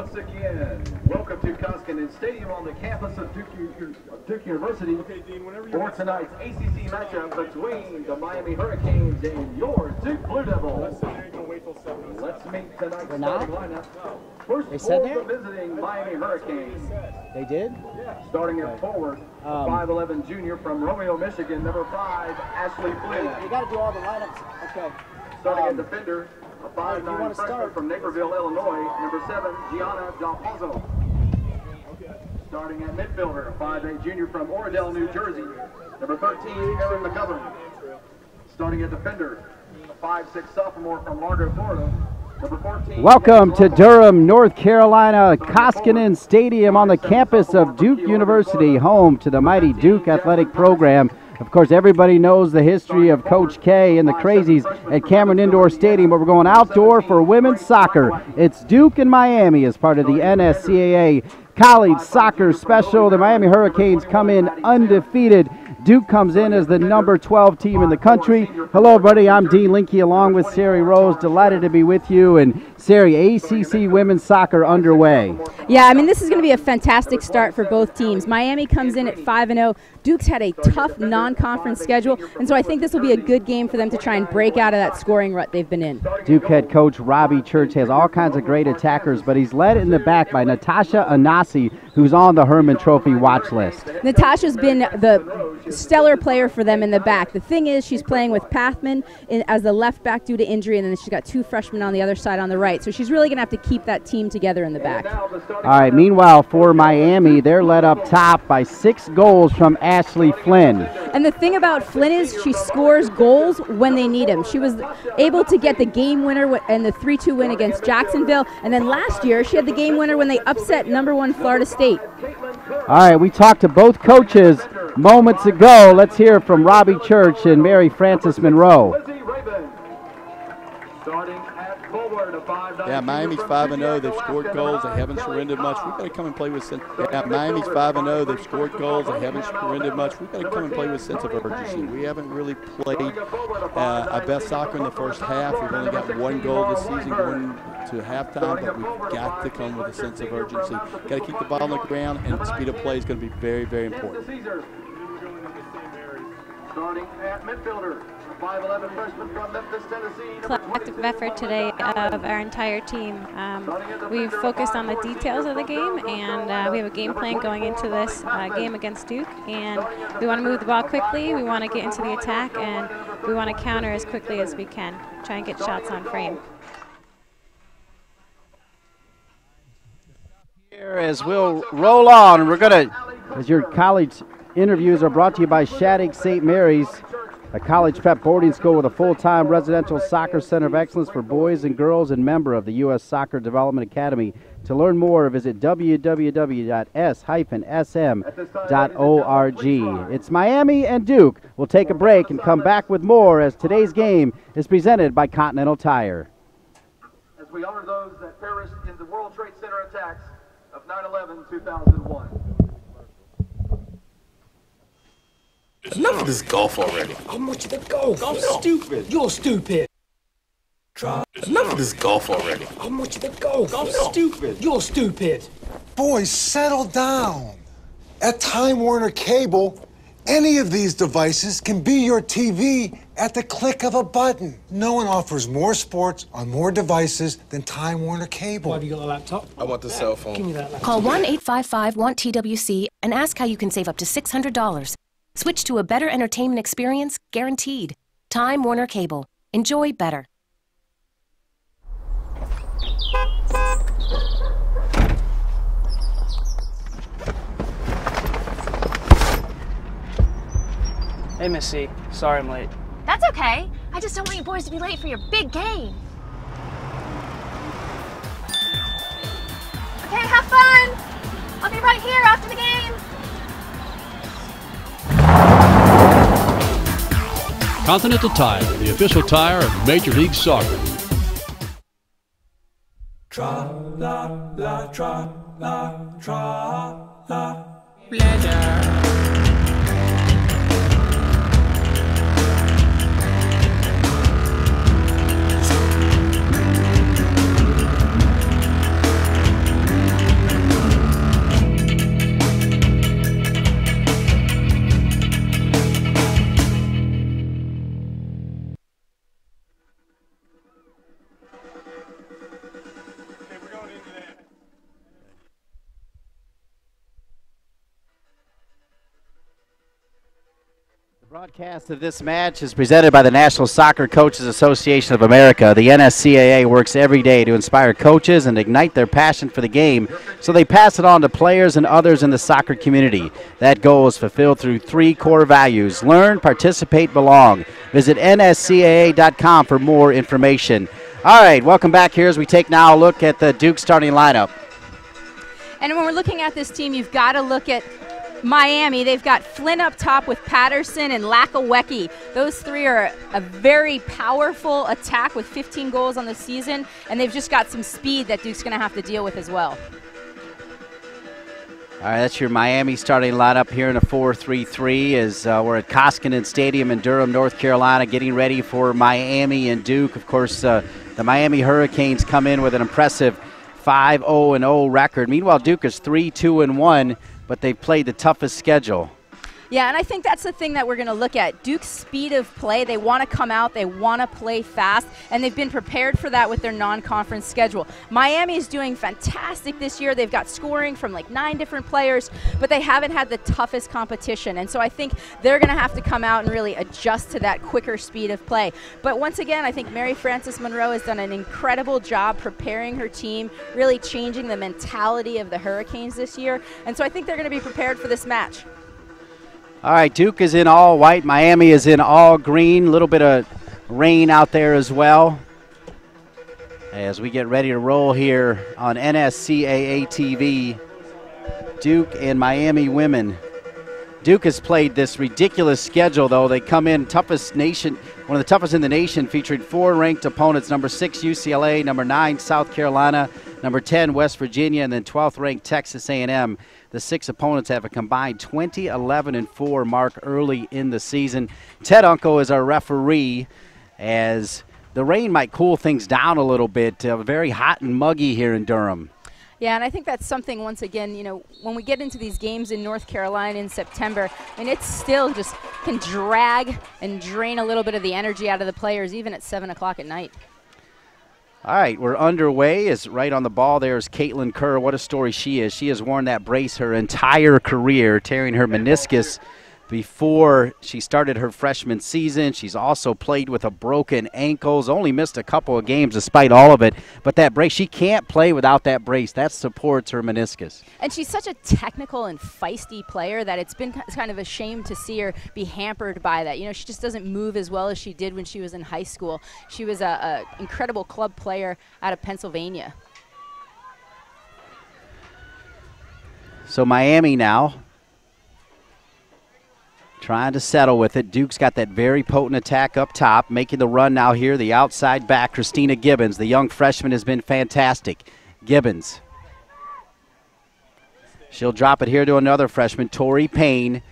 once again, welcome to Koskinen Stadium on the campus of Duke University for tonight's ACC matchup between the Miami Hurricanes and your Duke Blue Devils. Let's meet tonight's starting lineup. First for the visiting Miami Hurricanes. They did? Starting at forward, 5'11" junior from Romeo, Michigan, number 5, Ashley Flynn. You got to do all the lineups. Okay. Starting at defender, a 5'9" freshman from Naperville, Illinois, number 7, Gianna Del Pozo. Starting at midfielder, a 5'8" junior from Oradell, New Jersey, number 13, Aaron McGovern. Starting at defender, a 5'6" sophomore from Largo, Florida, number 14. Welcome to Durham, North Carolina, Koskinen Stadium on the campus of Duke University, home to the mighty Duke athletic program. Of course, everybody knows the history of Coach K and the Crazies at Cameron Indoor Stadium, but we're going outdoor for women's soccer. It's Duke and Miami as part of the NSCAA College Soccer Special. The Miami Hurricanes come in undefeated. Duke comes in as the number 12 team in the country. Hello, everybody. I'm Dean Linke along with Sari Rose. Delighted to be with you. And Sari, ACC women's soccer underway. Yeah, I mean, this is going to be a fantastic start for both teams. Miami comes in at 5-0. Duke's had a tough non-conference schedule, and so I think this will be a good game for them to try and break out of that scoring rut they've been in. Duke head coach Robbie Church has all kinds of great attackers, but he's led in the back by Natasha Anasi, who's on the Herman Trophy watch list. Natasha's been the stellar player for them in the back. The thing is, she's playing with Pathman as the left back due to injury, and then she's got 2 freshmen on the other side on the right. So she's really going to have to keep that team together in the back. All right, meanwhile, for Miami, they're led up top by 6 goals from Ashley Flynn. And the thing about Flynn is she scores goals when they need them. She was able to get the game winner and the 3-2 win against Jacksonville, and then last year she had the game winner when they upset number 1 Florida State. All right, we talked to both coaches moments ago. Let's hear from Robbie Church and Mary Frances Monroe. Yeah, Miami's 5-0. They've scored goals. They haven't surrendered much. We've got to come and play with sense. Yeah, Miami's 5-0. They've scored goals. They haven't surrendered much. We've got to come and play with sense of urgency. We haven't really played our best soccer in the first half. We've only got 1 goal this season going to halftime, but we've got to come with a sense of urgency. Got to keep the ball on the ground, and speed of play is going to be very, very important. Starting at midfielder, 5'11" freshman from Memphis, Tennessee. Collective effort today of our entire team. We've focused on the details of the game, and we have a game plan going into this game against Duke. And we want to move the ball quickly, we want to get into the attack, and we want to counter as quickly as we can. Try and get shots on frame. Here as we'll roll on, we're going to, as your college interviews are brought to you by Shattuck St. Mary's, a college prep boarding school with a full-time residential soccer center of excellence for boys and girls and member of the U.S. Soccer Development Academy. To learn more, visit www.s-sm.org. It's Miami and Duke. We'll take a break and come back with more as today's game is presented by Continental Tire. As we honor those that perished in the World Trade Center attacks of 9/11/2001. Enough of this golf already. I'm with you to golf. I'm stupid. You're stupid. Enough of this golf already. I'm with you to golf. I'm stupid. You're stupid. Boys, settle down. At Time Warner Cable, any of these devices can be your TV at the click of a button. No one offers more sports on more devices than Time Warner Cable. Why have you got a laptop? I want the cell phone. Give me that laptop. Call 1-855-WANT-TWC and ask how you can save up to $600. Switch to a better entertainment experience, guaranteed. Time Warner Cable. Enjoy better. Hey, Missy. Sorry I'm late. That's okay. I just don't want you boys to be late for your big game. Okay, have fun. I'll be right here after the game. Continental Tire, the official tire of Major League Soccer. Tra-la-la, tra-la, tra-la. Pleasure. Broadcast of this match is presented by the National Soccer Coaches Association of America. The NSCAA works every day to inspire coaches and ignite their passion for the game, so they pass it on to players and others in the soccer community. That goal is fulfilled through 3 core values: learn, participate, belong. Visit nscaa.com for more information. All right, welcome back here as we take now a look at the Duke starting lineup. And when we're looking at this team, you've got to look at Miami. They've got Flynn up top with Patterson and Lakawecki. Those 3 are a very powerful attack with 15 goals on the season, and they've just got some speed that Duke's going to have to deal with as well. All right, that's your Miami starting lineup here in a 4-3-3 as we're at Koskinen Stadium in Durham, North Carolina, getting ready for Miami and Duke. Of course, the Miami Hurricanes come in with an impressive 5-0-0 record. Meanwhile, Duke is 3-2-1. But they've played the toughest schedule. Yeah, and I think that's the thing that we're going to look at. Duke's speed of play, they want to come out, they want to play fast, and they've been prepared for that with their non-conference schedule. Miami is doing fantastic this year. They've got scoring from like 9 different players, but they haven't had the toughest competition. And so I think they're going to have to come out and really adjust to that quicker speed of play. But once again, I think Mary Frances Monroe has done an incredible job preparing her team, really changing the mentality of the Hurricanes this year. And so I think they're going to be prepared for this match. All right, Duke is in all white. Miami is in all green. A little bit of rain out there as well. As we get ready to roll here on NSCAA TV, Duke and Miami women. Duke has played this ridiculous schedule, though. They come in toughest nation, one of the toughest in the nation, featuring 4 ranked opponents: number 6 UCLA, number 9 South Carolina, number 10 West Virginia, and then 12th ranked Texas A&M. The 6 opponents have a combined 20-11-4 mark early in the season. Ted Uncle is our referee, as the rain might cool things down a little bit. Very hot and muggy here in Durham. Yeah, and I think that's something, once again, you know, when we get into these games in North Carolina in September, I mean, it still just can drag and drain a little bit of the energy out of the players, even at 7 o'clock at night. All right, we're underway. Is right on the ball there is Caitlin Kerr. What a story she is. She has worn that brace her entire career, tearing her meniscus before she started her freshman season. She's also played with a broken ankles, only missed a couple of games despite all of it. But that brace, she can't play without that brace. That supports her meniscus. And she's such a technical and feisty player that it's been kind of a shame to see her be hampered by that. You know, she just doesn't move as well as she did when she was in high school. She was an incredible club player out of Pennsylvania. So Miami now trying to settle with it. Duke's got that very potent attack up top, making the run now here. The outside back, Christina Gibbons. The young freshman has been fantastic. Gibbons. She'll drop it here to another freshman, Tori Payne.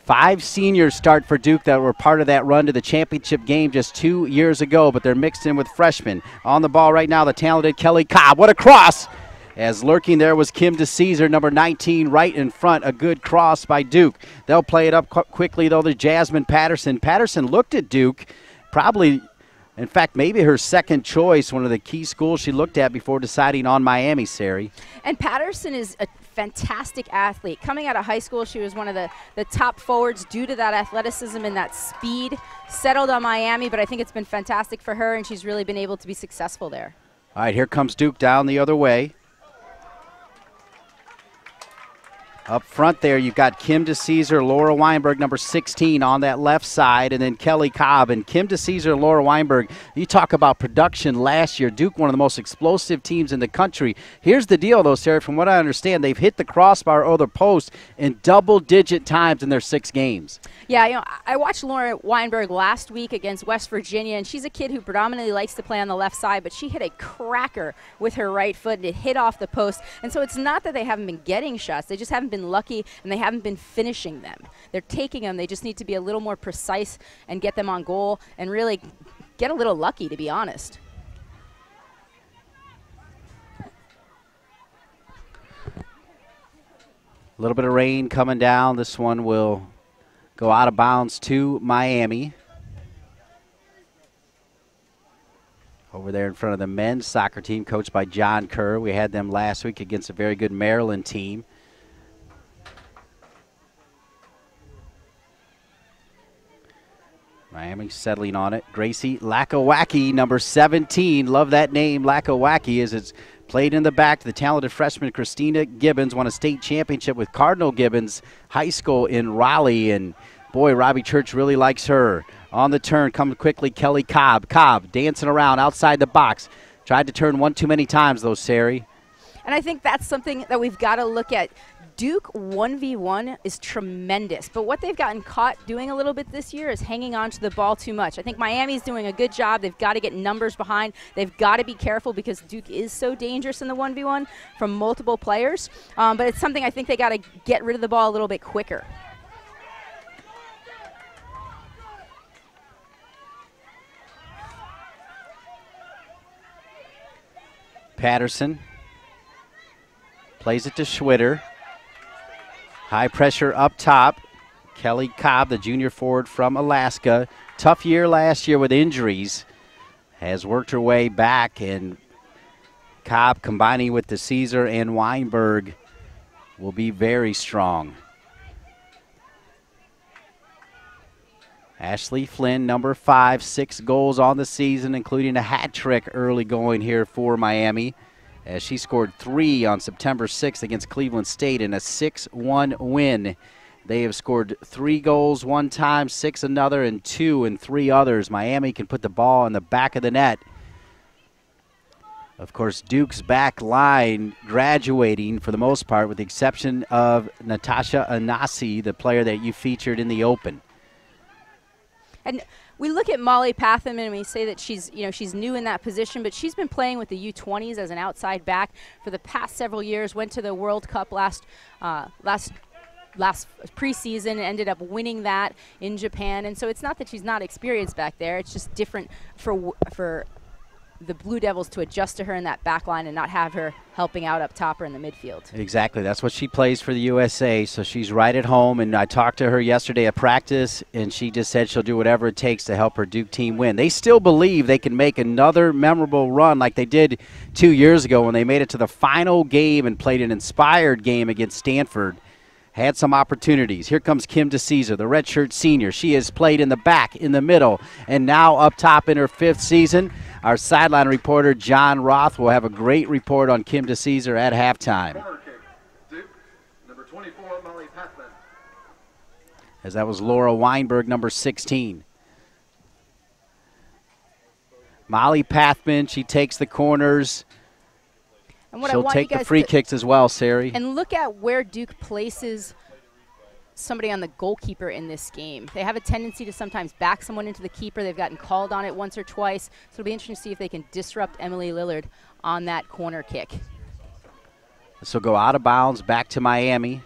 5 seniors start for Duke that were part of that run to the championship game just 2 years ago, but they're mixed in with freshmen. On the ball right now, the talented Kelly Cobb. What a cross! As lurking there was Kim DeCesar, number 19, right in front. A good cross by Duke. They'll play it up quickly, though, to Jasmine Patterson. Patterson looked at Duke, probably, in fact, maybe her second choice, one of the key schools she looked at before deciding on Miami, Sari. And Patterson is a fantastic athlete. Coming out of high school, she was one of the top forwards due to that athleticism and that speed. Settled on Miami, but I think it's been fantastic for her, and she's really been able to be successful there. All right, here comes Duke down the other way. Up front there, you've got Kim DeCesar, Laura Weinberg, number 16 on that left side, and then Kelly Cobb. And Kim DeCesar and Laura Weinberg, you talk about production last year. Duke, one of the most explosive teams in the country. Here's the deal, though, Sarah. From what I understand, they've hit the crossbar or the post in double-digit times in their 6 games. Yeah, you know, I watched Laura Weinberg last week against West Virginia, and she's a kid who predominantly likes to play on the left side, but she hit a cracker with her right foot, and it hit off the post. And so it's not that they haven't been getting shots. They just haven't been lucky, and they haven't been finishing them. They're taking them. They just need to be a little more precise and get them on goal and really get a little lucky, to be honest. A little bit of rain coming down. This one will go out of bounds to Miami. Over there in front of the men's soccer team coached by John Kerr. We had them last week against a very good Maryland team. Miami settling on it. Gracie Lakawaki, number 17. Love that name, Lakawaki, as it's played in the back. The talented freshman Christina Gibbons won a state championship with Cardinal Gibbons High School in Raleigh. And, boy, Robbie Church really likes her. On the turn, comes quickly Kelly Cobb. Cobb dancing around outside the box. Tried to turn one too many times, though, Sari. And I think that's something that we've got to look at. Duke 1v1 is tremendous, but what they've gotten caught doing a little bit this year is hanging on to the ball too much. I think Miami's doing a good job. They've got to get numbers behind. They've got to be careful because Duke is so dangerous in the 1v1 from multiple players, but it's something I think they got to get rid of the ball a little bit quicker. Patterson plays it to Schwitter. High pressure up top. Kelly Cobb, the junior forward from Alaska. Tough year last year with injuries. Has worked her way back, and Cobb combining with the Caesar and Weinberg will be very strong. Ashley Flynn, number 5, 6 goals on the season, including a hat trick early going here for Miami, as she scored 3 on September 6th against Cleveland State in a 6-1 win. They have scored 3 goals one time, 6 another, and 2 in 3 others. Miami can put the ball in the back of the net. Of course, Duke's back line graduating for the most part, with the exception of Natasha Anasi, the player that you featured in the Open. And we look at Molly Pathman and we say that she's new in that position, but she's been playing with the U20s as an outside back for the past several years. Went to the World Cup last preseason and ended up winning that in Japan. And so it's not that she's not experienced back there. It's just different for the Blue Devils to adjust to her in that back line and not have her helping out up top or in the midfield. Exactly. That's what she plays for the USA, so she's right at home. And I talked to her yesterday at practice, and she just said she'll do whatever it takes to help her Duke team win. They still believe they can make another memorable run like they did 2 years ago when they made it to the final game and played an inspired game against Stanford. Had some opportunities. Here comes Kim DeCesar, the redshirt senior. She has played in the back, in the middle, and now up top in her 5th season. Our sideline reporter, John Roth, will have a great report on Kim DeCesar at halftime. Duke, number 24, Molly Pathman. As that was Laura Weinberg, number 16. Molly Pathman, she takes the corners. And what she'll I want take you guys the free to kicks as well, Sari. And look at where Duke places somebody on the goalkeeper in this game. They have a tendency to sometimes back someone into the keeper. They've gotten called on it once or twice. So it'll be interesting to see if they can disrupt Emily Lillard on that corner kick. This will go out of bounds back to Miami.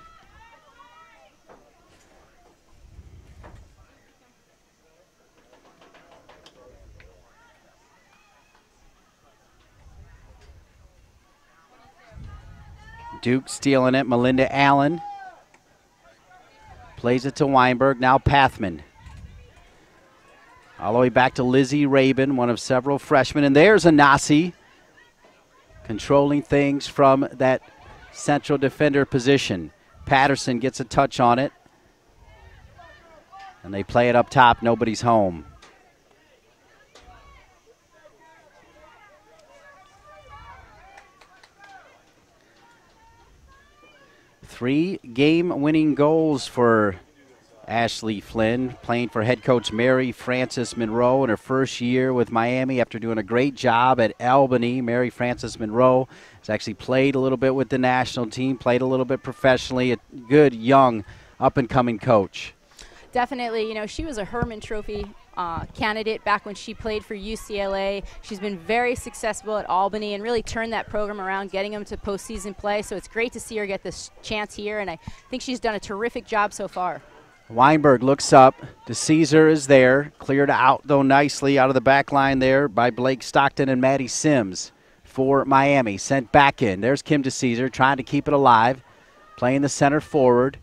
Duke stealing it. Melinda Allen plays it to Weinberg. Now Pathman. All the way back to Lizzie Rabin, one of several freshmen. And there's Anasi controlling things from that central defender position. Patterson gets a touch on it. And they play it up top. Nobody's home. Three game-winning goals for Ashley Flynn, playing for head coach Mary Frances Monroe in her first year with Miami after doing a great job at Albany. Mary Frances Monroe has actually played a little bit with the national team, played a little bit professionally, a good, young, up-and-coming coach. Definitely, she was a Herman Trophy candidate back when she played for UCLA. She's been very successful at Albany and really turned that program around, getting them to postseason play. So it's great to see her get this chance here, and I think she's done a terrific job so far. Weinberg looks up. DeCesar is there. Cleared out, though, nicely out of the back line there by Blake Stockton and Maddie Sims for Miami. Sent back in. There's Kim DeCesar trying to keep it alive, playing the center forward.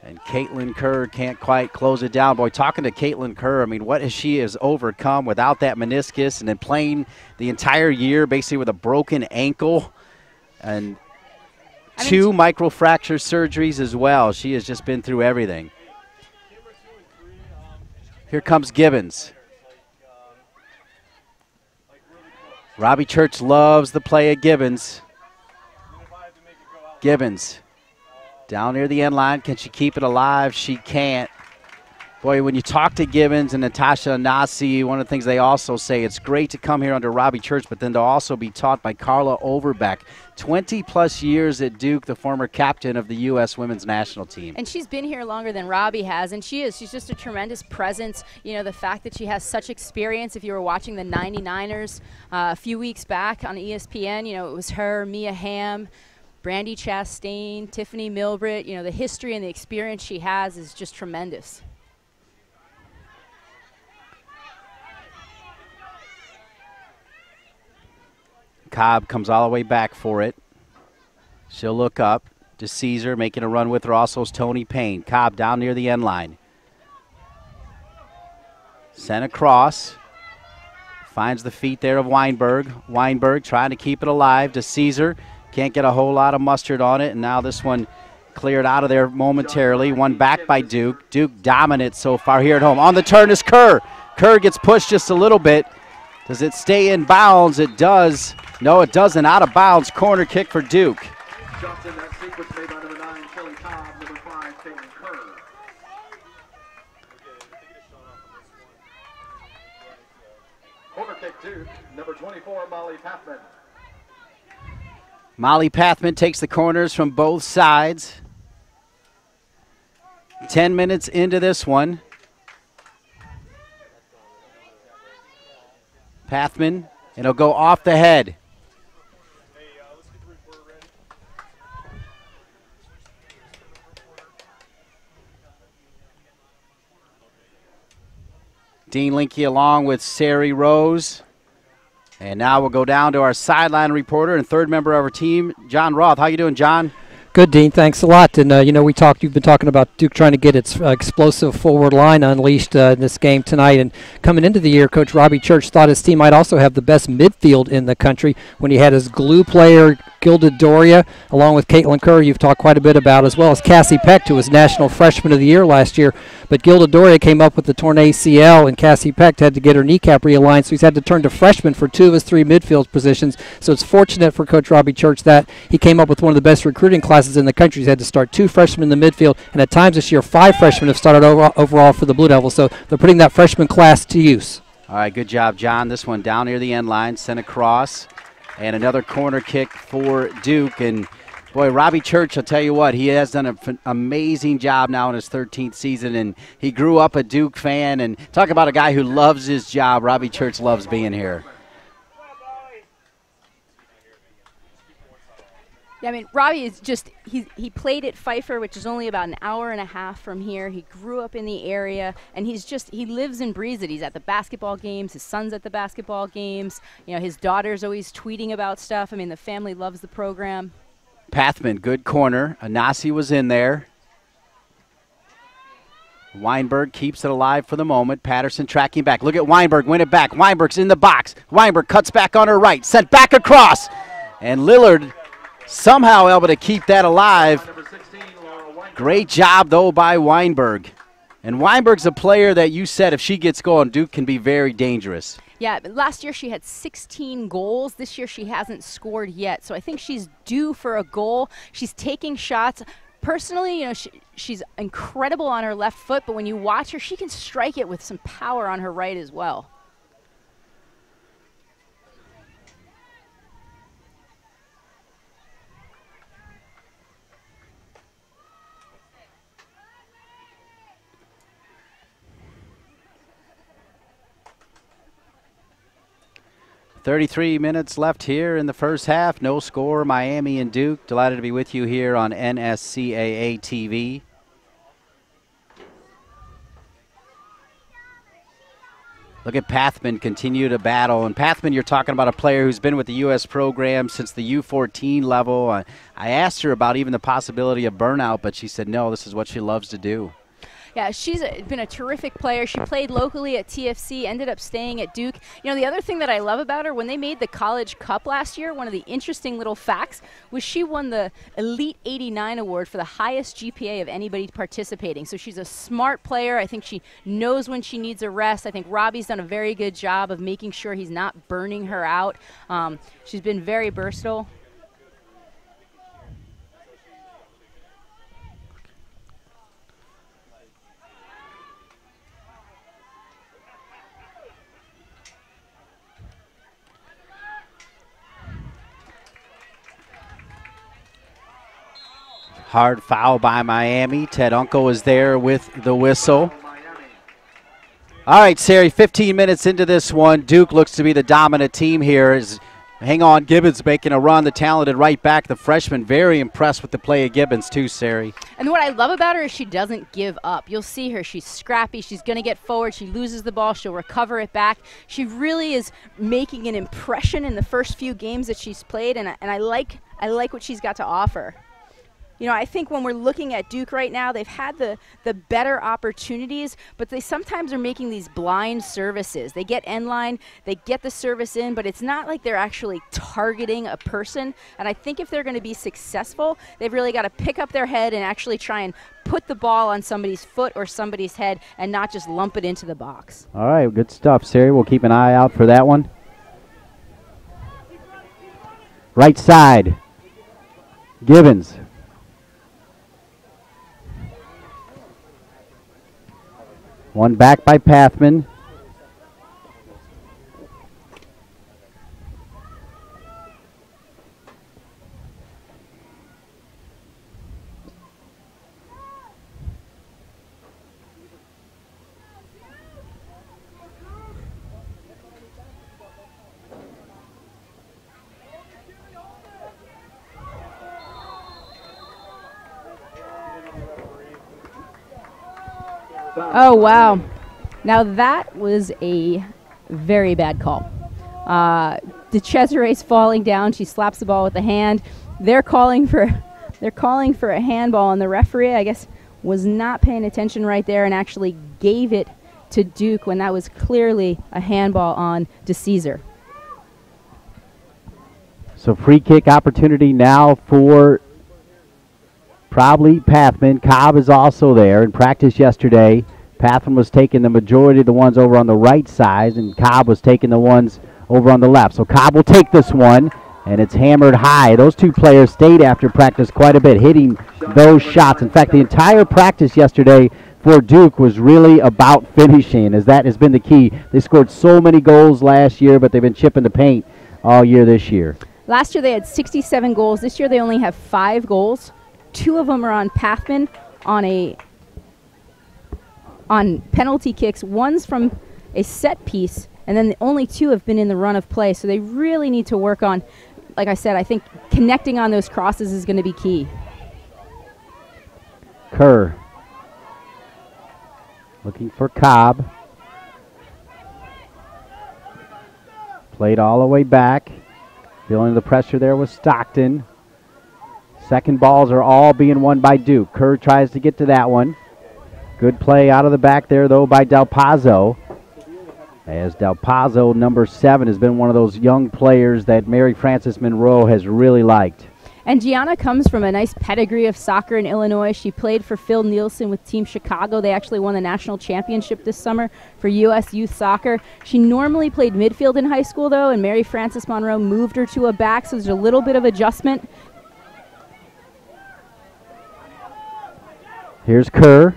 And Caitlin Kerr can't quite close it down. Boy, talking to Caitlin Kerr, I mean, what she has overcome without that meniscus and then playing the entire year basically with a broken ankle. And 2 microfracture surgeries as well. She has just been through everything. Here comes Gibbons. Robbie Church loves the play of Gibbons. Gibbons down near the end line. Can she keep it alive? She can't. Boy, when you talk to Gibbons and Natasha Nasi, one of the things they also say, it's great to come here under Robbie Church, but then to also be taught by Carla Overbeck. 20-plus years at Duke, the former captain of the U.S. women's national team. And she's been here longer than Robbie has, and she's just a tremendous presence. You know, the fact that she has such experience. If you were watching the 99ers a few weeks back on ESPN, you know, it was her, Mia Hamm, Brandi Chastain, Tiffany Milbritt. You know, the history and the experience she has is just tremendous. Cobb comes all the way back for it. She'll look up to Caesar, making a run with her also is Tony Payne. Cobb down near the end line. Sent across. Finds the feet there of Weinberg. Weinberg trying to keep it alive to Caesar. Can't get a whole lot of mustard on it, and now this one cleared out of there momentarily. One back by Duke. Duke dominant so far here at home. On the turn is Kerr. Kerr gets pushed just a little bit. Does it stay in bounds? It does. No, it doesn't. Out of bounds. Corner kick for Duke. Shots in that sequence made by number 9, Kelly Cobb, number 5, Caitlin Kerr. Corner kick to number 24, Molly Pathman. Molly Pathman takes the corners from both sides. 10 minutes into this one. Pathman, it'll go off the head. Dean Linke along with Sari Rose. And now we'll go down to our sideline reporter and third member of our team, John Roth. How you doing, John? Good, Dean. Thanks a lot. And, you know, you've been talking about Duke trying to get its explosive forward line unleashed in this game tonight. And coming into the year, Coach Robbie Church thought his team might also have the best midfield in the country when he had his glue player, Gilda Doria, along with Caitlin Kerr, you've talked quite a bit about, as well as Cassie Peck, who was National Freshman of the Year last year. But Gilda Doria came up with the torn ACL, and Cassie Peck had to get her kneecap realigned, so he's had to turn to freshmen for 2 of his 3 midfield positions. So it's fortunate for Coach Robbie Church that he came up with one of the best recruiting classes in the country. He's had to start 2 freshmen in the midfield, and at times this year 5 freshmen have started overall for the Blue Devils. So they're putting that freshman class to use. All right, good job, John. This one down near the end line, sent across. And another corner kick for Duke. And, boy, Robbie Church, I'll tell you what, he has done an amazing job now in his 13th season. And he grew up a Duke fan. And talk about a guy who loves his job. Robbie Church loves being here. Yeah, I mean, Robbie is just, he played at Pfeiffer, which is only about an hour and a half from here. He grew up in the area, and he lives and breathes it. He's at the basketball games. His son's at the basketball games. You know, his daughter's always tweeting about stuff. I mean, the family loves the program. Pathman, good corner. Anasi was in there. Weinberg keeps it alive for the moment. Patterson tracking back. Look at Weinberg, win it back. Weinberg's in the box. Weinberg cuts back on her right, sent back across. And Lillard somehow able to keep that alive. Great job, though, by Weinberg. And Weinberg's a player that you said if she gets going, Duke can be very dangerous. Yeah, but last year she had 16 goals. This year she hasn't scored yet. So I think she's due for a goal. She's taking shots. Personally, you know, she's incredible on her left foot, but when you watch her, she can strike it with some power on her right as well. .33 minutes left here in the first half. No score, Miami and Duke. Delighted to be with you here on NSCAA TV. Look at Pathman continue to battle. And Pathman, you're talking about a player who's been with the U.S. program since the U14 level. I asked her about even the possibility of burnout, but she said no, this is what she loves to do. Yeah, she's been a terrific player. She played locally at TFC, ended up staying at Duke. You know, the other thing that I love about her, when they made the College Cup last year, one of the interesting little facts was she won the Elite 89 award for the highest GPA of anybody participating. So she's a smart player. I think she knows when she needs a rest. I think Robbie's done a very good job of making sure he's not burning her out. She's been very versatile. Hard foul by Miami. Ted Uncle is there with the whistle. All right, Sari, 15 minutes into this one. Duke looks to be the dominant team here. Hang on, Gibbons making a run, the talented right back, the freshman. Very impressed with the play of Gibbons too, Sari. And what I love about her is she doesn't give up. You'll see her. She's scrappy. She's going to get forward. She loses the ball. She'll recover it back. She really is making an impression in the first few games that she's played, and I like what she's got to offer. You know, I think when we're looking at Duke right now, they've had the better opportunities, but they sometimes are making these blind services. They get end line, they get the service in, but it's not like they're actually targeting a person. And I think if they're going to be successful, they've really got to pick up their head and actually try and put the ball on somebody's foot or somebody's head and not just lump it into the box. All right, good stuff, Sari. We'll keep an eye out for that one. Right side, Gibbons. One back by Pathman. Oh, wow. Now that was a very bad call. DeCesare's falling down. She slaps the ball with the hand. They're calling for a handball, and the referee, I guess, was not paying attention right there and actually gave it to Duke when that was clearly a handball on DeCesare. So free kick opportunity now for probably Pathman. Cobb is also there in practice yesterday. Pathman was taking the majority of the ones over on the right side, and Cobb was taking the ones over on the left. So Cobb will take this one, and it's hammered high. Those two players stayed after practice quite a bit, hitting those shots. In fact, the entire practice yesterday for Duke was really about finishing, as that has been the key. They scored so many goals last year, but they've been chipping the paint all year this year. Last year they had 67 goals. This year they only have 5 goals. 2 of them are on Pathman on penalty kicks. One's from a set piece, and then the only 2 have been in the run of play. So they really need to work on, like I said, I think connecting on those crosses is going to be key. Kerr looking for Cobb. Played all the way back. Feeling the pressure there was Stockton. Second balls are all being won by Duke. Kerr tries to get to that one. Good play out of the back there, though, by Del Pazzo. As Del Pazzo, number 7, has been one of those young players that Mary Frances Monroe has really liked. And Gianna comes from a nice pedigree of soccer in Illinois. She played for Phil Nielsen with Team Chicago. They actually won the national championship this summer for U.S. youth soccer. She normally played midfield in high school, though, and Mary Frances Monroe moved her to a back, so there's a little bit of adjustment. Here's Kerr.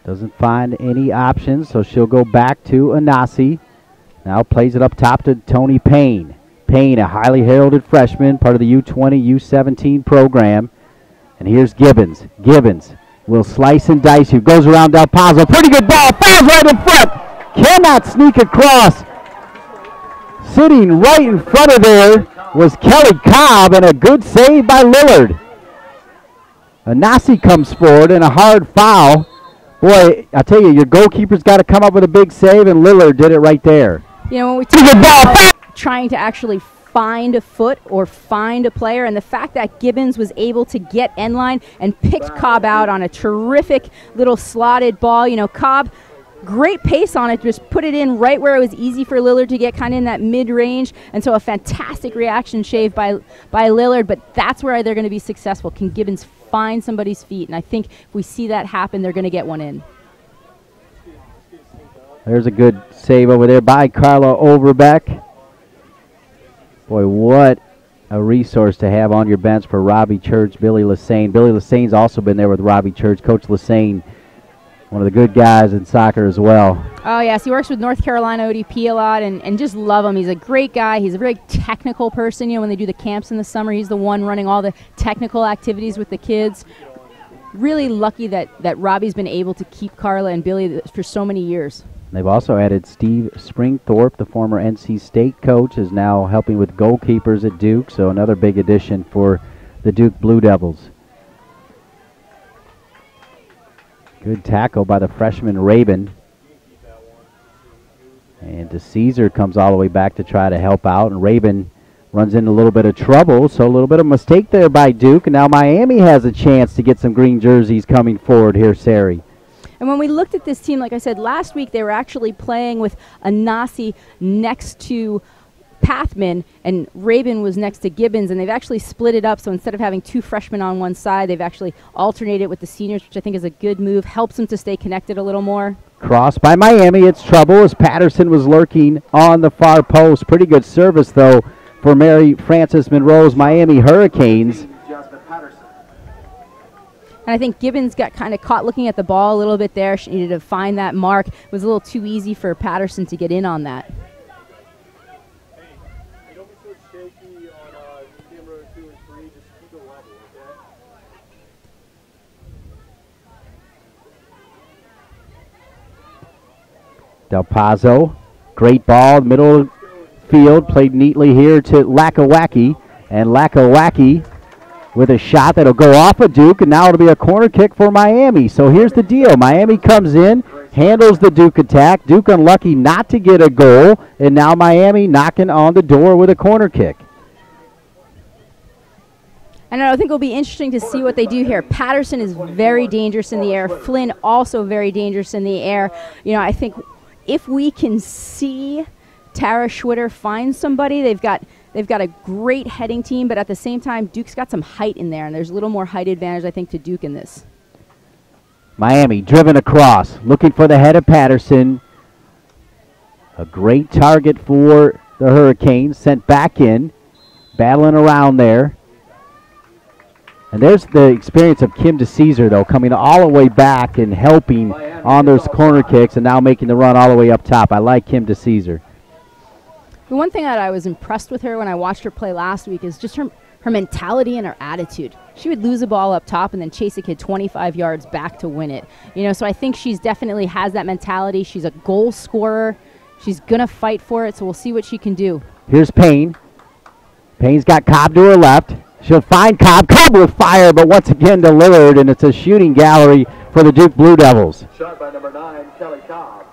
Doesn't find any options, so she'll go back to Anasi. Now plays it up top to Tony Payne. Payne, a highly heralded freshman, part of the U20, U17 program. And here's Gibbons. Gibbons will slice and dice you. Goes around Del Pazzo. Pretty good ball. Falls right in front. Cannot sneak across. Sitting right in front of there was Kelly Cobb, and a good save by Lillard. Anasi comes forward and a hard foul. Boy, I tell you, your goalkeeper's got to come up with a big save, and Lillard did it right there. You know, when we talk about trying to actually find a foot or find a player, and the fact that Gibbons was able to get end line and picked Cobb out on a terrific little slotted ball. You know, Cobb, great pace on it, just put it in right where it was easy for Lillard to get, kind of in that mid-range, and so a fantastic reaction shave by Lillard, but that's where they're going to be successful. Can Gibbons find somebody's feet? And I think if we see that happen, they're going to get one in. There's a good save over there by Carla Overbeck. Boy, what a resource to have on your bench for Robbie Church, Billy Lassane. Billy Lassane's also been there with Robbie Church. Coach Lassane, one of the good guys in soccer as well. Oh, yes. He works with North Carolina ODP a lot, and just love him. He's a great guy. He's a very technical person. You know, when they do the camps in the summer, he's the one running all the technical activities with the kids. Really lucky that Robbie's been able to keep Carla and Billy for so many years. They've also added Steve Springthorpe, the former NC State coach, is now helping with goalkeepers at Duke, so another big addition for the Duke Blue Devils. Good tackle by the freshman Rabin. And DeCesar comes all the way back to try to help out, and Rabin runs into a little bit of trouble, so a little bit of mistake there by Duke, and now Miami has a chance to get some green jerseys coming forward here, Sari. And when we looked at this team, like I said, last week they were actually playing with Anasi next to Pathman, and Rabin was next to Gibbons, and they've actually split it up. So instead of having two freshmen on one side, they've actually alternated with the seniors, which I think is a good move. Helps them to stay connected a little more. Cross by Miami. It's trouble as Patterson was lurking on the far post. Pretty good service, though, for Mary Frances Monroe's Miami Hurricanes. And I think Gibbons got kind of caught looking at the ball a little bit there. She needed to find that mark. It was a little too easy for Patterson to get in on that. Del Pazzo, great ball, middle field, played neatly here to Lakawaki, and Lakawaki with a shot that'll go off of Duke, and now it'll be a corner kick for Miami. So here's the deal. Miami comes in, handles the Duke attack. Duke unlucky not to get a goal, and now Miami knocking on the door with a corner kick. And I think it'll be interesting to see what they do here. Patterson is very dangerous in the air. Flynn also very dangerous in the air. You know, I think if we can see Tara Schwitter find somebody, they've got a great heading team, but at the same time, Duke's got some height in there, and there's a little more height advantage, I think, to Duke in this. Miami driven across, looking for the head of Patterson. A great target for the Hurricanes, sent back in, battling around there. And there's the experience of Kim DeCesar, though, coming all the way back and helping on those corner kicks and now making the run all the way up top. I like Kim DeCesar. The one thing that I was impressed with her when I watched her play last week is just her mentality and her attitude. She would lose a ball up top and then chase a kid 25 yards back to win it. You know, so I think she's definitely has that mentality. She's a goal scorer. She's going to fight for it, so we'll see what she can do. Here's Payne. Payne's got Cobb to her left. She'll find Cobb. Cobb with fire, but once again to Lillard, and it's a shooting gallery for the Duke Blue Devils. Shot by number 9, Kelly Cobb.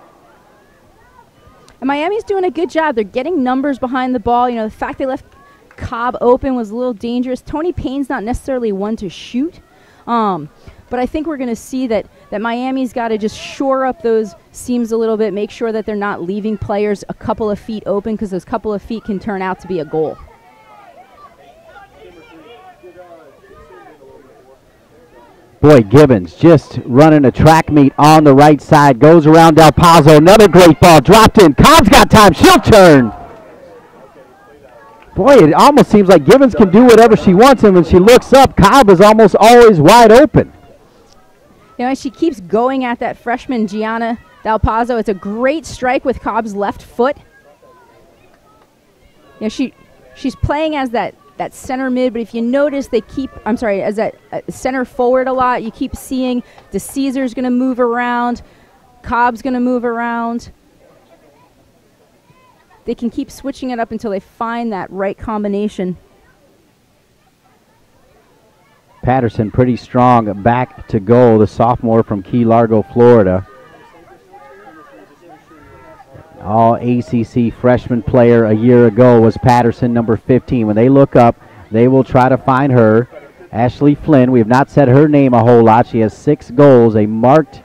And Miami's doing a good job. They're getting numbers behind the ball. You know, the fact they left Cobb open was a little dangerous. Tony Payne's not necessarily one to shoot, but I think we're going to see that Miami's got to just shore up those seams a little bit, make sure that they're not leaving players a couple of feet open, because those couple of feet can turn out to be a goal. Boy, Gibbons just running a track meet on the right side. Goes around Del Pazzo. Another great ball. Dropped in. Cobb's got time. She'll turn. Boy, it almost seems like Gibbons can do whatever she wants, and when she looks up, Cobb is almost always wide open. You know, and she keeps going at that freshman, Gianna Del Pazzo. It's a great strike with Cobb's left foot. You know, she's playing as that center mid, but if you notice, as that center forward a lot, you keep seeing DeCesar's going to move around, Cobb's going to move around. They can keep switching it up until they find that right combination. Patterson pretty strong back to goal, the sophomore from Key Largo, Florida. All ACC freshman player a year ago was Patterson, number 15. When they look up, they will try to find her. Ashley Flynn, we have not said her name a whole lot. She has 6 goals. A marked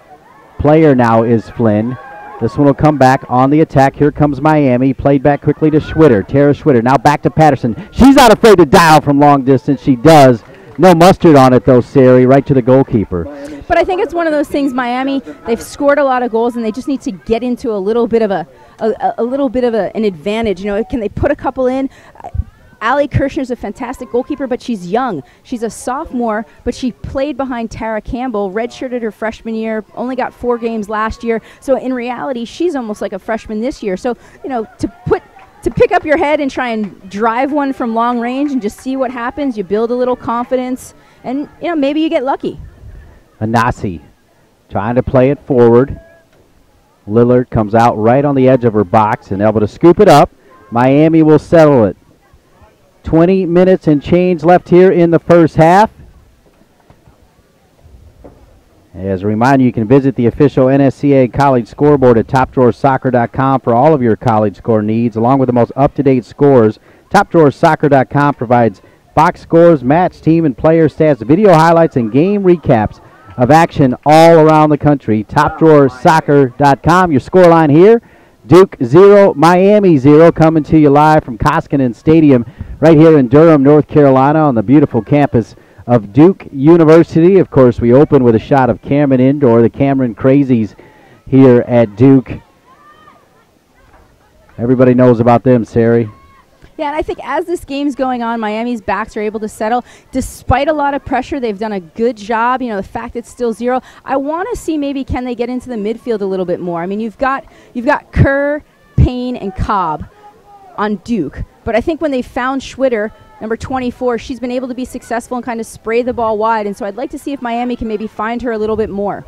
player now is Flynn. This one will come back on the attack. Here comes Miami. Played back quickly to Schwitter. Tara Schwitter now back to Patterson. She's not afraid to dial from long distance. She does. No mustard on it, though, Sari, right to the goalkeeper. But I think it's one of those things, Miami, they've scored a lot of goals, and they just need to get into a little bit of an advantage. You know, can they put a couple in? Allie Kirshner's a fantastic goalkeeper, but she's young. She's a sophomore, but she played behind Tara Campbell, redshirted her freshman year, only got 4 games last year. So in reality, she's almost like a freshman this year. So, you know, to pick up your head and try and drive one from long range and just see what happens, you build a little confidence, and, you know, maybe you get lucky. Anasi trying to play it forward. Lillard comes out right on the edge of her box and able to scoop it up. Miami will settle it. 20 minutes and change left here in the first half. As a reminder, you can visit the official NSCAA college scoreboard at topdrawersoccer.com for all of your college score needs, along with the most up-to-date scores. Topdrawersoccer.com provides box scores, match, team, and player stats, video highlights, and game recaps of action all around the country. Topdrawersoccer.com. Your scoreline here, Duke 0, Miami 0, coming to you live from Koskinen Stadium right here in Durham, North Carolina, on the beautiful campus of Duke University. Of course, we open with a shot of Cameron Indoor, the Cameron Crazies here at Duke. Everybody knows about them, Sari. Yeah, and I think as this game's going on, Miami's backs are able to settle. Despite a lot of pressure, they've done a good job. You know, the fact it's still 0. I want to see maybe can they get into the midfield a little bit more. I mean, you've got Kerr, Payne, and Cobb on Duke. But I think when they found Schwitter, number 24, she's been able to be successful and kind of spray the ball wide. And so I'd like to see if Miami can maybe find her a little bit more.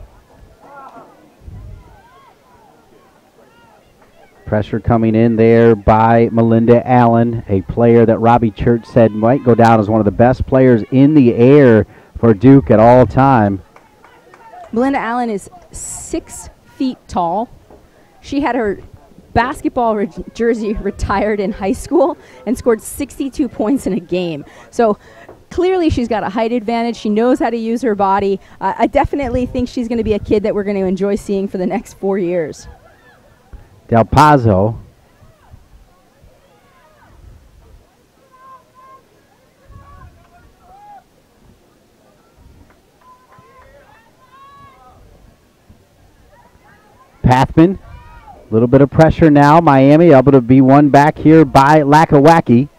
Pressure coming in there by Melinda Allen, a player that Robbie Church said might go down as one of the best players in the air for Duke at all time. Melinda Allen is 6 feet tall. She had her basketball jersey retired in high school and scored 62 points in a game. So clearly she's got a height advantage. She knows how to use her body. I definitely think she's going to be a kid that we're going to enjoy seeing for the next 4 years. Del Pazzo. Pathman. A little bit of pressure now. Miami able to be won back here by Lakawaki.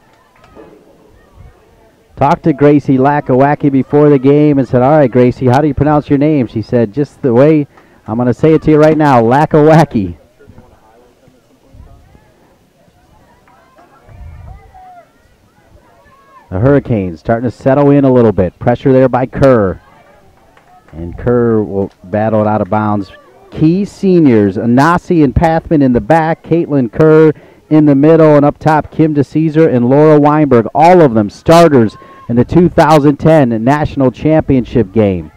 Talked to Gracie Lakawaki before the game and said, all right, Gracie, how do you pronounce your name? She said, just the way I'm going to say it to you right now, Lakawaki. The Hurricanes starting to settle in a little bit. Pressure there by Kerr. And Kerr will battle it out of bounds. Key seniors, Anasi and Pathman in the back, Caitlin Kerr in the middle, and up top, Kim DeCesar and Laura Weinberg. All of them starters in the 2010 National Championship game.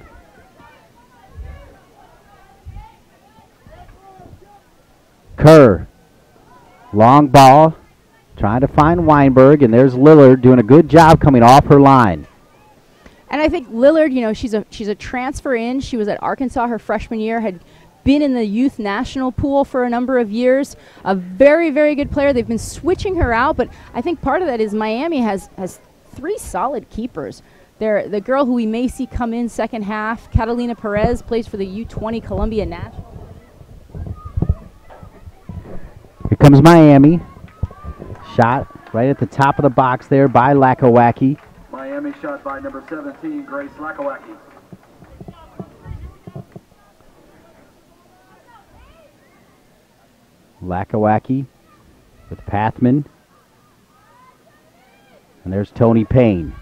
Kerr, long ball. Trying to find Weinberg, and there's Lillard doing a good job coming off her line. And I think Lillard, you know, she's a transfer in. She was at Arkansas her freshman year, had been in the youth national pool for a number of years. A very, very good player. They've been switching her out, but I think part of that is Miami has 3 solid keepers. The girl who we may see come in second half, Catalina Perez, plays for the U20 Columbia National. Here comes Miami. Shot right at the top of the box there by Lakawaki. Miami shot by number 17, Grace Lakawaki. Lakawaki with Pathman. And there's Tony Payne.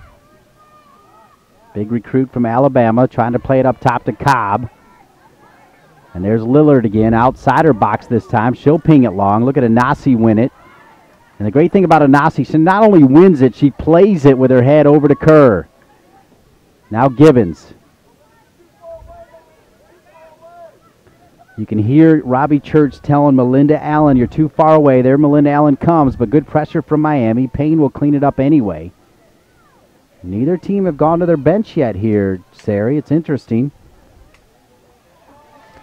Big recruit from Alabama trying to play it up top to Cobb. And there's Lillard again outside her box this time. She'll ping it long. Look at Anasi win it. And the great thing about Anasi, she not only wins it, she plays it with her head over to Kerr. Now Gibbons. You can hear Robbie Church telling Melinda Allen, you're too far away. There Melinda Allen comes, but good pressure from Miami. Payne will clean it up anyway. Neither team have gone to their bench yet here, Sari. It's interesting.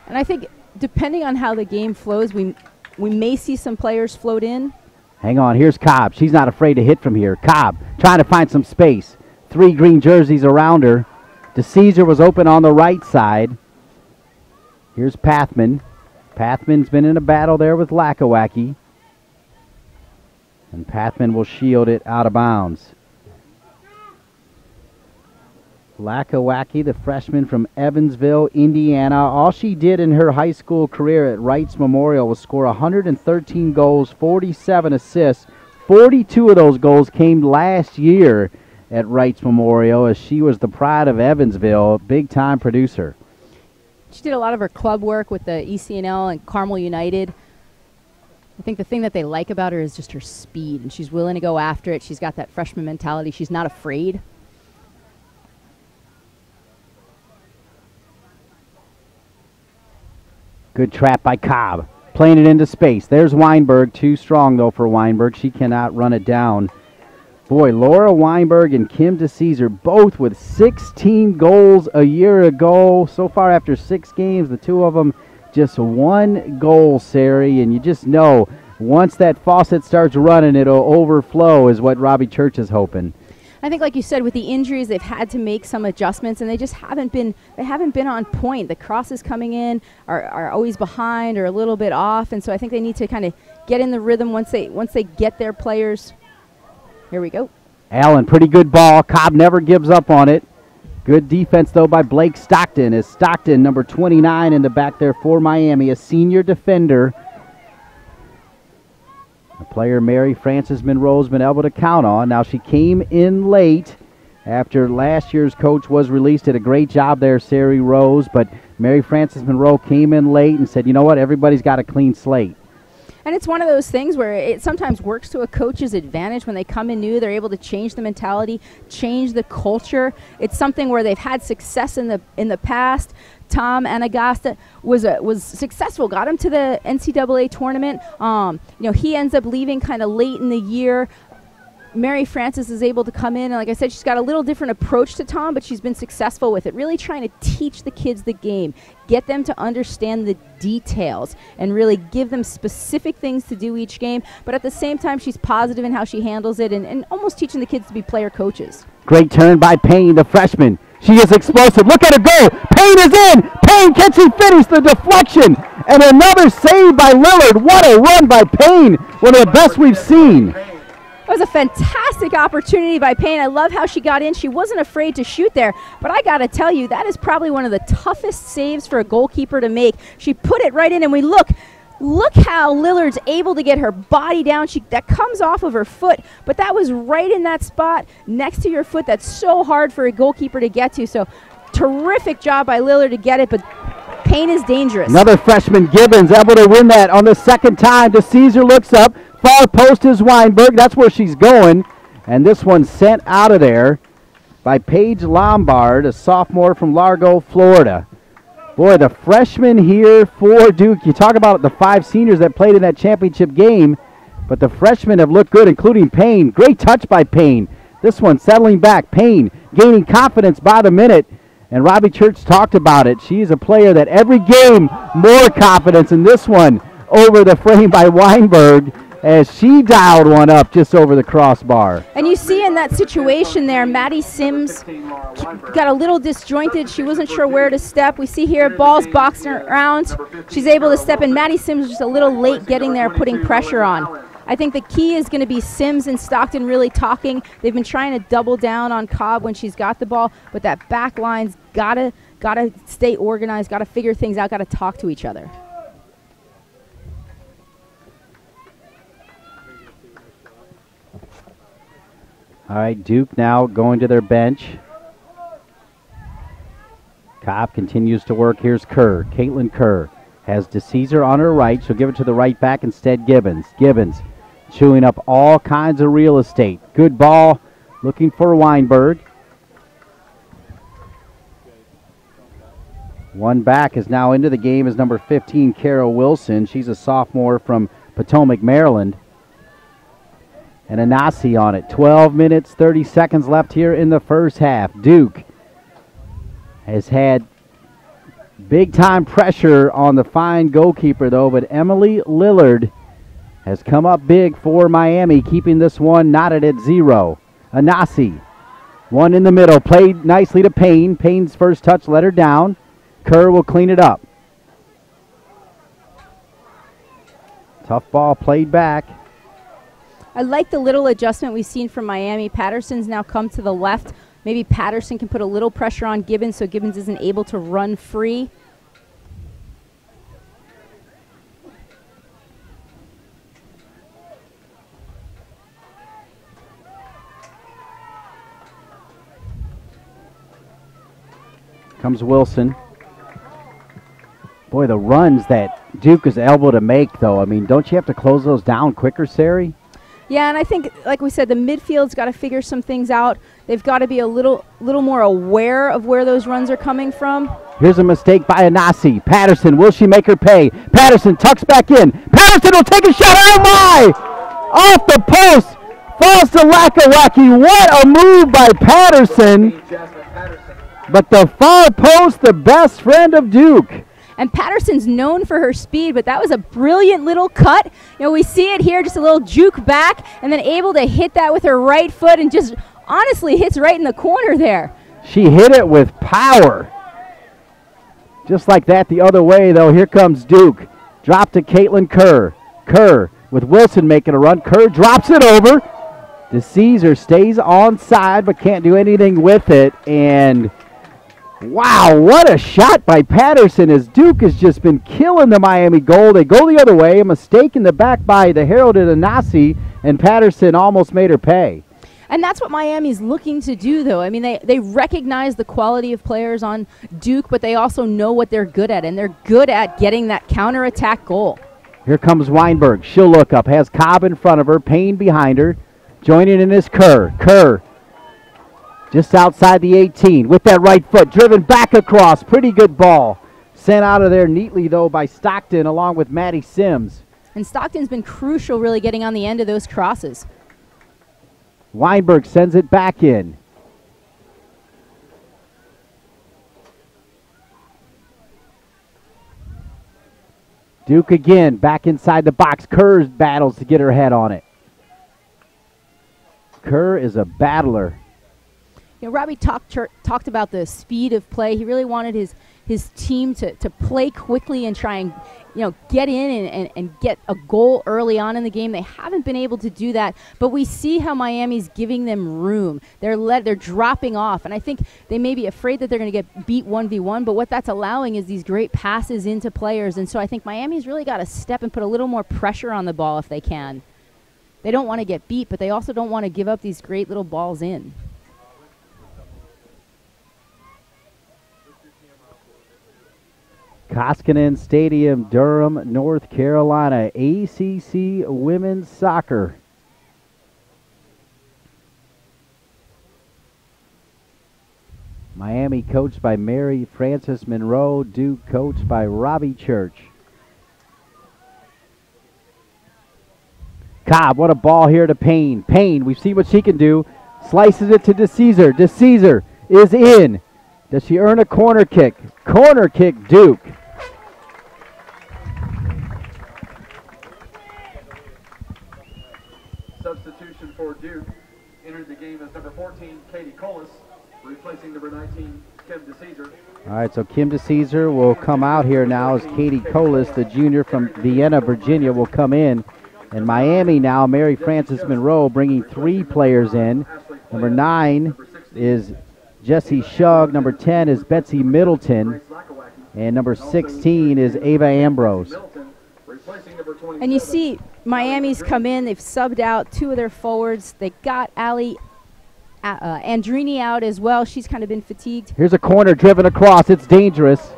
And I think depending on how the game flows, we may see some players float in. Hang on, here's Cobb. She's not afraid to hit from here. Cobb trying to find some space. 3 green jerseys around her. DeCesar was open on the right side. Here's Pathman. Pathman's been in a battle there with Lakawaki. And Pathman will shield it out of bounds. Lakawaki, the freshman from Evansville, Indiana. All she did in her high school career at Wrights Memorial was score 113 goals, 47 assists. 42 of those goals came last year at Wrights Memorial as she was the pride of Evansville, big-time producer. She did a lot of her club work with the ECNL and Carmel United. I think the thing that they like about her is just her speed, and she's willing to go after it. She's got that freshman mentality. She's not afraid. Good trap by Cobb. Playing it into space. There's Weinberg. Too strong, though, for Weinberg. She cannot run it down. Boy, Laura Weinberg and Kim DeCesar both with 16 goals a year ago. So far after 6 games, the two of them just 1 goal, Sari. And you just know once that faucet starts running, it'll overflow is what Robbie Church is hoping. I think, like you said, with the injuries, they've had to make some adjustments, and they just haven't been on point. The crosses coming in are always behind or a little bit off, and so I think they need to kind of get in the rhythm once they get their players. Here we go. Allen, pretty good ball. Cobb never gives up on it. Good defense, though, by Blake Stockton. As Stockton, number 29 in the back there for Miami, a senior defender. A player Mary Frances Monroe's been able to count on. Now, she came in late after last year's coach was released. Did a great job there, Sari Rose. But Mary Frances Monroe came in late and said, you know what, everybody's got a clean slate. And it's one of those things where it sometimes works to a coach's advantage when they come in new. They're able to change the mentality, change the culture. It's something where they've had success in the past. Tom Anagasta was successful, got him to the NCAA tournament. He ends up leaving kind of late in the year. Mary Frances is able to come in, and like I said, she's got a little different approach to Tom, but she's been successful with it, really trying to teach the kids the game, get them to understand the details, and really give them specific things to do each game. But at the same time, she's positive in how she handles it and almost teaching the kids to be player coaches. Great turn by Payne, the freshman. She is explosive. Look at her go. Payne is in. Payne, can she finish the deflection? And another save by Lillard. What a run by Payne. One of the best we've seen. That was a fantastic opportunity by Payne. I love how she got in. She wasn't afraid to shoot there. But I got to tell you, that is probably one of the toughest saves for a goalkeeper to make. She put it right in, and look how Lillard's able to get her body down. That comes off of her foot, but that was right in that spot next to your foot. That's so hard for a goalkeeper to get to. So terrific job by Lillard to get it, but Payne is dangerous. Another freshman, Gibbons, able to win that on the second time. DeCesar looks up. Far post is Weinberg. That's where she's going. And this one sent out of there by Paige Lombard, a sophomore from Largo, Florida. Boy, the freshman here for Duke. You talk about the 5 seniors that played in that championship game, but the freshmen have looked good, including Payne. Great touch by Payne. This one settling back. Payne gaining confidence by the minute, and Robbie Church talked about it. She's a player that every game more confidence, and this one over the frame by Weinberg as she dialed one up just over the crossbar. And you see in that situation there, Maddie Sims got a little disjointed. She wasn't sure where to step. We see here balls boxing around. She's able to step in. Maddie Sims was just a little late getting there, putting pressure on. I think the key is going to be Sims and Stockton really talking. They've been trying to double down on Cobb when she's got the ball, but that back line's gotta stay organized, gotta figure things out, gotta talk to each other. All right, Duke now going to their bench. Cobb continues to work. Here's Kerr. Caitlin Kerr has DeCesar on her right. She'll give it to the right back instead, Gibbons. Gibbons chewing up all kinds of real estate. Good ball. Looking for Weinberg. One back is now into the game is number 15, Carol Wilson. She's a sophomore from Potomac, Maryland. And Anasi on it. 12 minutes, 30 seconds left here in the first half. Duke has had big-time pressure on the fine goalkeeper, though, but Emily Lillard has come up big for Miami, keeping this one knotted at 0. Anasi, one in the middle, played nicely to Payne. Payne's first touch let her down. Kerr will clean it up. Tough ball played back. I like the little adjustment we've seen from Miami. Patterson's now come to the left. Maybe Patterson can put a little pressure on Gibbons so Gibbons isn't able to run free. Comes Wilson. Boy, the runs that Duke is able to make, though. I mean, don't you have to close those down quicker, Sari? Yeah, and I think, like we said, the midfield's got to figure some things out. They've got to be a little more aware of where those runs are coming from. Here's a mistake by Anasi. Patterson, will she make her pay? Patterson tucks back in. Patterson will take a shot. Oh, my! Off the post. Falls to Lakawaki. What a move by Patterson. But the far post, the best friend of Duke. And Patterson's known for her speed, but that was a brilliant little cut. You know, we see it here, just a little juke back, and then able to hit that with her right foot and just honestly hits right in the corner there. She hit it with power. Just like that the other way, though. Here comes Duke. Drop to Caitlin Kerr. Kerr with Wilson making a run. Kerr drops it over. DeCesar stays onside, but can't do anything with it. And wow, what a shot by Patterson as Duke has just been killing the Miami goal. They go the other way. A mistake in the back by the heralded Anasi, and Patterson almost made her pay. And that's what Miami's looking to do, though. I mean, they recognize the quality of players on Duke, but they also know what they're good at, and they're good at getting that counterattack goal. Here comes Weinberg. She'll look up. Has Cobb in front of her. Payne behind her. Joining in is Kerr. Kerr just outside the 18 with that right foot. Driven back across. Pretty good ball. Sent out of there neatly, though, by Stockton along with Maddie Sims. And Stockton's been crucial really getting on the end of those crosses. Weinberg sends it back in. Duke again, back inside the box. Kerr battles to get her head on it. Kerr is a battler. You know, Robbie talked about the speed of play. He really wanted his team to play quickly and try and, you know, get in and get a goal early on in the game. They haven't been able to do that, but we see how Miami's giving them room. They're dropping off, and I think they may be afraid that they're going to get beat 1v1, but what that's allowing is these great passes into players, and so I think Miami's really got to step and put a little more pressure on the ball if they can. They don't want to get beat, but they also don't want to give up these great little balls in. Koskinen Stadium, Durham, North Carolina, ACC Women's Soccer. Miami coached by Mary Frances Monroe, Duke coached by Robbie Church. Cobb, what a ball here to Payne. Payne, we see what she can do. Slices it to DeCesar. DeCesar is in. Does she earn a corner kick? Corner kick, Duke. Substitution for Duke. Entered the game as number 14, Katie Colas, replacing number 19, Kim DeCesar. All right, so Kim DeCesar will come out here now as Katie Colas, the junior from Vienna, Virginia, will come in. And Miami now, Mary Frances Monroe bringing 3 players in. Number 9 is Jessie Shug. Number 10 is Betsy Middleton. And number 16 is Ava Ambrose. And you see Miami's come in. They've subbed out 2 of their forwards. They got Ali Andrini out as well. She's kind of been fatigued. Here's a corner driven across. It's dangerous.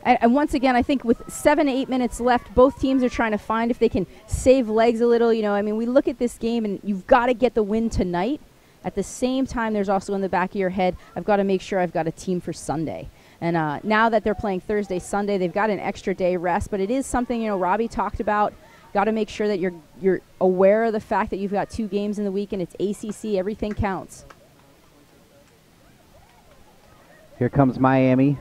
And once again, I think with 7 to 8 minutes left, both teams are trying to find if they can save legs a little. You know, I mean, we look at this game, and you've got to get the win tonight. At the same time, there's also in the back of your head, I've got to make sure I've got a team for Sunday. And now that they're playing Thursday, Sunday, they've got an extra day rest. But it is something, you know, Robbie talked about. Got to make sure that you're aware of the fact that you've got 2 games in the week and it's ACC. Everything counts. Here comes Miami.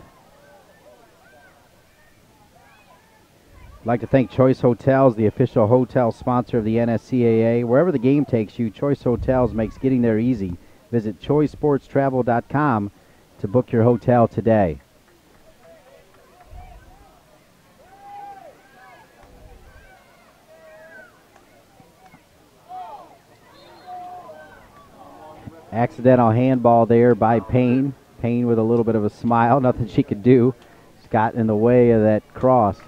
I'd like to thank Choice Hotels, the official hotel sponsor of the NSCAA. Wherever the game takes you, Choice Hotels makes getting there easy. Visit choicesportstravel.com to book your hotel today. Accidental handball there by Payne. Payne with a little bit of a smile. Nothing she could do. Just got in the way of that cross.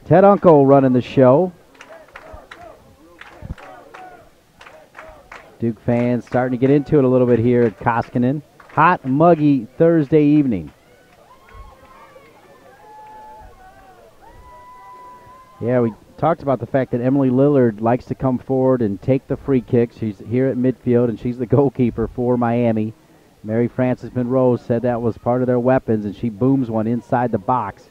Ted Uncle running the show. Duke fans starting to get into it a little bit here at Koskinen. Hot, muggy Thursday evening. Yeah, we talked about the fact that Emily Lillard likes to come forward and take the free kicks. She's here at midfield, and she's the goalkeeper for Miami. Mary Frances Monroe said that was part of their weapons, and she booms one inside the box.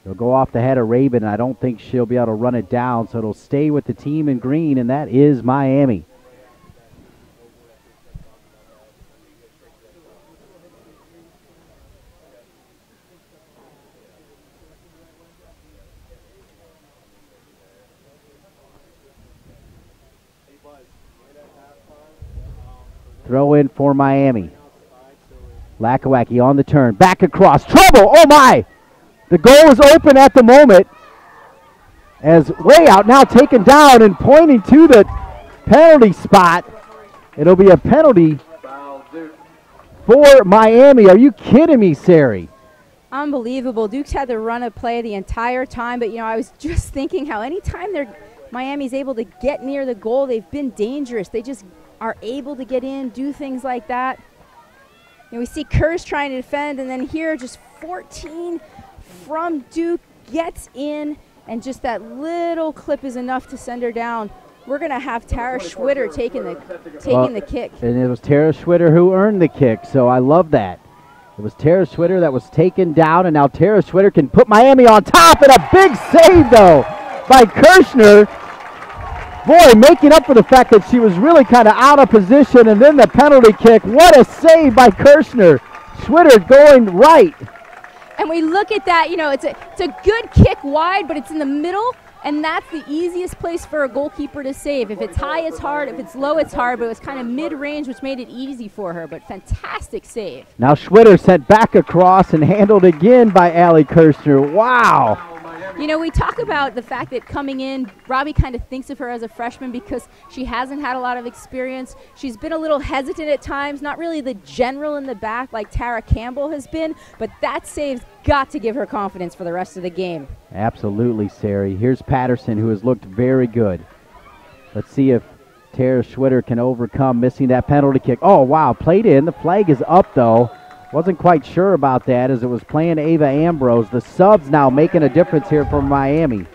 It'll go off the head of Rabin, and I don't think she'll be able to run it down, so it'll stay with the team in green, and that is Miami. Throw in for Miami. Lakawacki on the turn. Back across. Trouble! Oh my! The goal is open at the moment. As way out now taken down and pointing to the penalty spot. It'll be a penalty for Miami. Are you kidding me, Sari? Unbelievable. Duke's had the run of play the entire time, but, you know, I was just thinking how anytime Miami's able to get near the goal, they've been dangerous. They just are able to get in, do things like that. You know, we see Kurz trying to defend, and then here just 14 from Duke gets in, and just that little clip is enough to send her down. We're going to have Tara Schwitter taking the kick. And it was Tara Schwitter who earned the kick, so I love that. It was Tara Schwitter that was taken down, and now Tara Schwitter can put Miami on top, and a big save, though, by Kirshner. Boy, making up for the fact that she was really kind of out of position, and then the penalty kick. What a save by Kirshner. Schwitter going right. And we look at that, you know, it's a good kick wide, but it's in the middle, and that's the easiest place for a goalkeeper to save. If it's high, it's hard. If it's low, it's hard, but it was kind of mid-range, which made it easy for her, but fantastic save. Now Schwitter sent back across and handled again by Allie Kirshner. Wow. You know, we talk about the fact that coming in, Robbie kind of thinks of her as a freshman because she hasn't had a lot of experience. She's been a little hesitant at times, not really the general in the back like Tara Campbell has been, but that save's got to give her confidence for the rest of the game. Absolutely, Sari. Here's Patterson, who has looked very good. Let's see if Tara Schwitter can overcome missing that penalty kick. Oh, wow, played in. The flag is up, though. Wasn't quite sure about that as it was playing Ava Ambrose. The subs now making a difference here for Miami.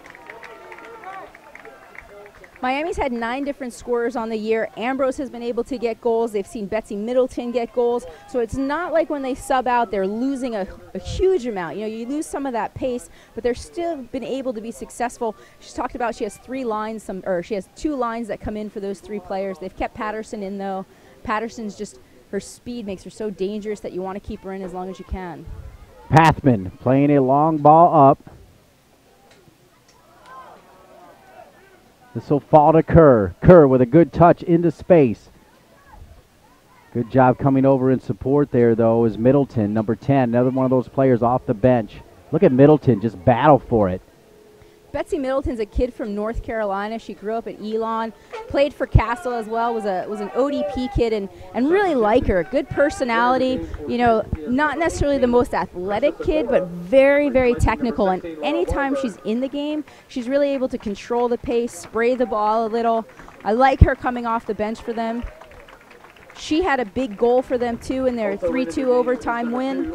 Miami's had 9 different scorers on the year. Ambrose has been able to get goals. They've seen Betsy Middleton get goals. So it's not like when they sub out, they're losing a huge amount. You know, you lose some of that pace, but they're still been able to be successful. She's talked about she has 3 lines, she has 2 lines that come in for those 3 players. They've kept Patterson in, though. Patterson's just, her speed makes her so dangerous that you want to keep her in as long as you can. Pathman playing a long ball up. This will fall to Kerr. Kerr with a good touch into space. Good job coming over in support there, though, is Middleton, number 10. Another one of those players off the bench. Look at Middleton just battle for it. Betsy Middleton's a kid from North Carolina. She grew up at Elon, played for Castle as well, was an ODP kid, and really like her. Good personality, you know, not necessarily the most athletic kid, but very, very technical. And anytime she's in the game, she's really able to control the pace, spray the ball a little. I like her coming off the bench for them. She had a big goal for them, too, in their 3-2 overtime win.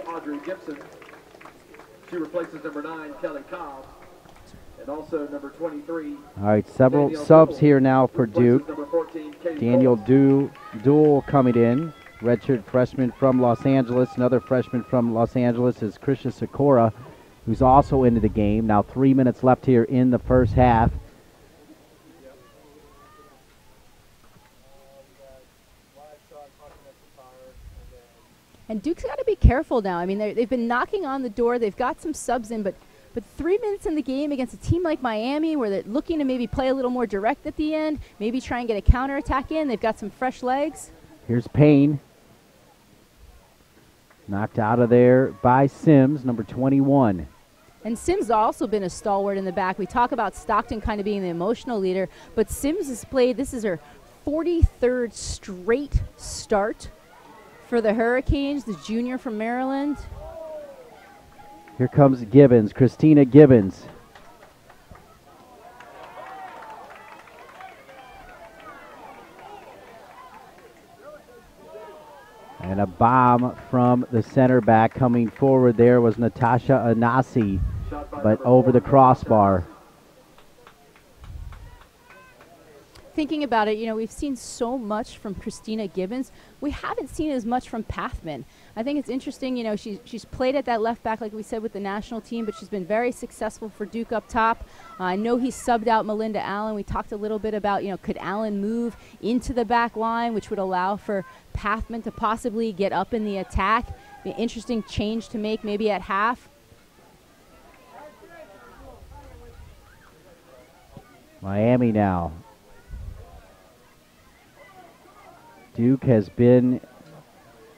She replaces number 9, Kelly Cobb. And also number 23. All right, several subs here now for Duke. Daniel Duell coming in, redshirt freshman from Los Angeles. Another freshman from Los Angeles is Krisha Sikora, who's also into the game. Now 3 minutes left here in the first half. And Duke's got to be careful now. I mean, they've been knocking on the door. They've got some subs in, but 3 minutes in the game against a team like Miami where they're looking to maybe play a little more direct at the end, maybe try and get a counterattack in. They've got some fresh legs. Here's Payne. Knocked out of there by Sims, number 21. And Sims has also been a stalwart in the back. We talk about Stockton kind of being the emotional leader, but Sims has played, this is her 43rd straight start for the Hurricanes, the junior from Maryland. Here comes Gibbons, Christina Gibbons. And a bomb from the center back. Coming forward there was Natasha Anasi, but over the crossbar. Thinking about it, you know, we've seen so much from Christina Gibbons. We haven't seen as much from Pathman. I think it's interesting, you know, she's played at that left back, like we said, with the national team, but she's been very successful for Duke up top. I know he subbed out Melinda Allen. We talked a little bit about, you know, could Allen move into the back line, which would allow for Pathman to possibly get up in the attack. Be an interesting change to make maybe at half. Miami now. Duke has been,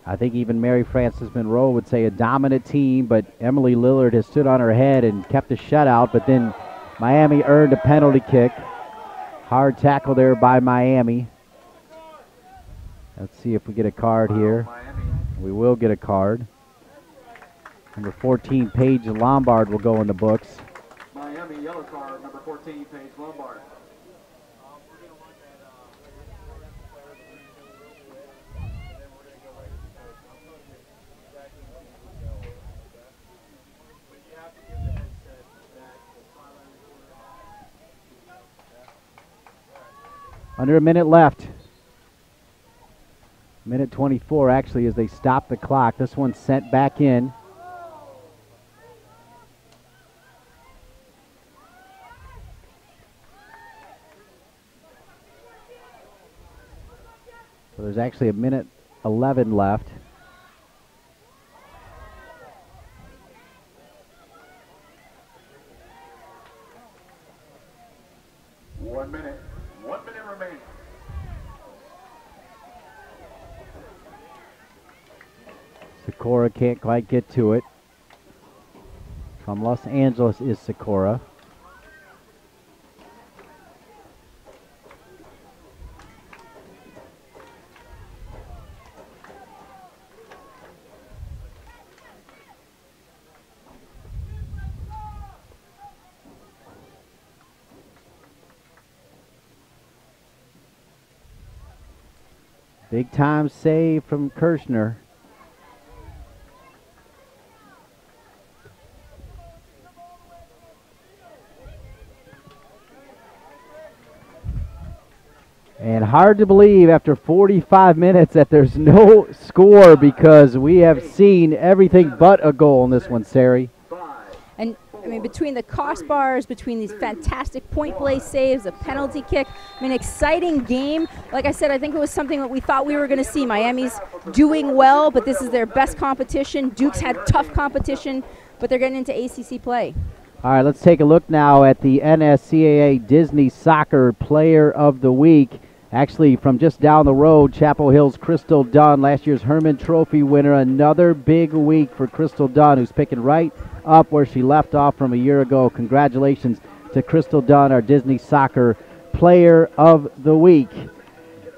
I think even Mary Frances Monroe would say, a dominant team, but Emily Lillard has stood on her head and kept a shutout, but then Miami earned a penalty kick. Hard tackle there by Miami. Let's see if we get a card here. We will get a card. Number 14, Paige Lombard, will go in the books. Miami yellow card, number 14, Paige Lombard. Under a minute left. Minute 24 actually as they stop the clock. This one's sent back in. So there's actually a minute 11 left. One minute remaining. Sikora can't quite get to it. From Los Angeles is Sikora. Big time save from Kirshner. And hard to believe after 45 minutes that there's no score, because we have seen everything but a goal in this one, Sari. And I mean, between the crossbars, between these fantastic point play saves, a penalty kick, I mean, exciting game. Like I said, I think it was something that we thought we were going to see. Miami's doing well, but this is their best competition. Duke's had tough competition, but they're getting into ACC play. All right, let's take a look now at the NSCAA Disney Soccer Player of the Week. Actually, from just down the road, Chapel Hill's Crystal Dunn, last year's Herman Trophy winner. Another big week for Crystal Dunn, who's picking right up where she left off from a year ago. Congratulations to Crystal Dunn, our Disney Soccer Player of the Week.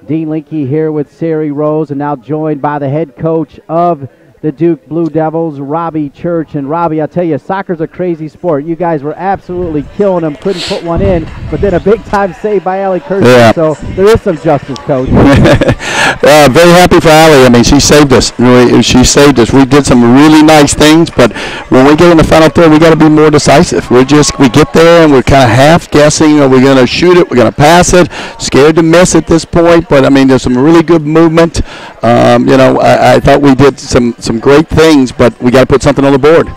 Dean Linke here with Sari Rose, and now joined by the head coach of the Duke Blue Devils, Robbie Church. And Robbie, I'll tell you, soccer's a crazy sport. You guys were absolutely killing them, couldn't put one in, but then a big-time save by Allie Kirsten. Yeah. So there is some justice, Coach. Very happy for Allie. I mean, she saved us. Really, she saved us. We did some really nice things, but when we get in the final third, we got to be more decisive. We get there and we're kind of half guessing. Are we going to shoot it? We're going to pass it. Scared to miss at this point, but I mean, there's some really good movement. I thought we did some great things, but we got to put something on the board.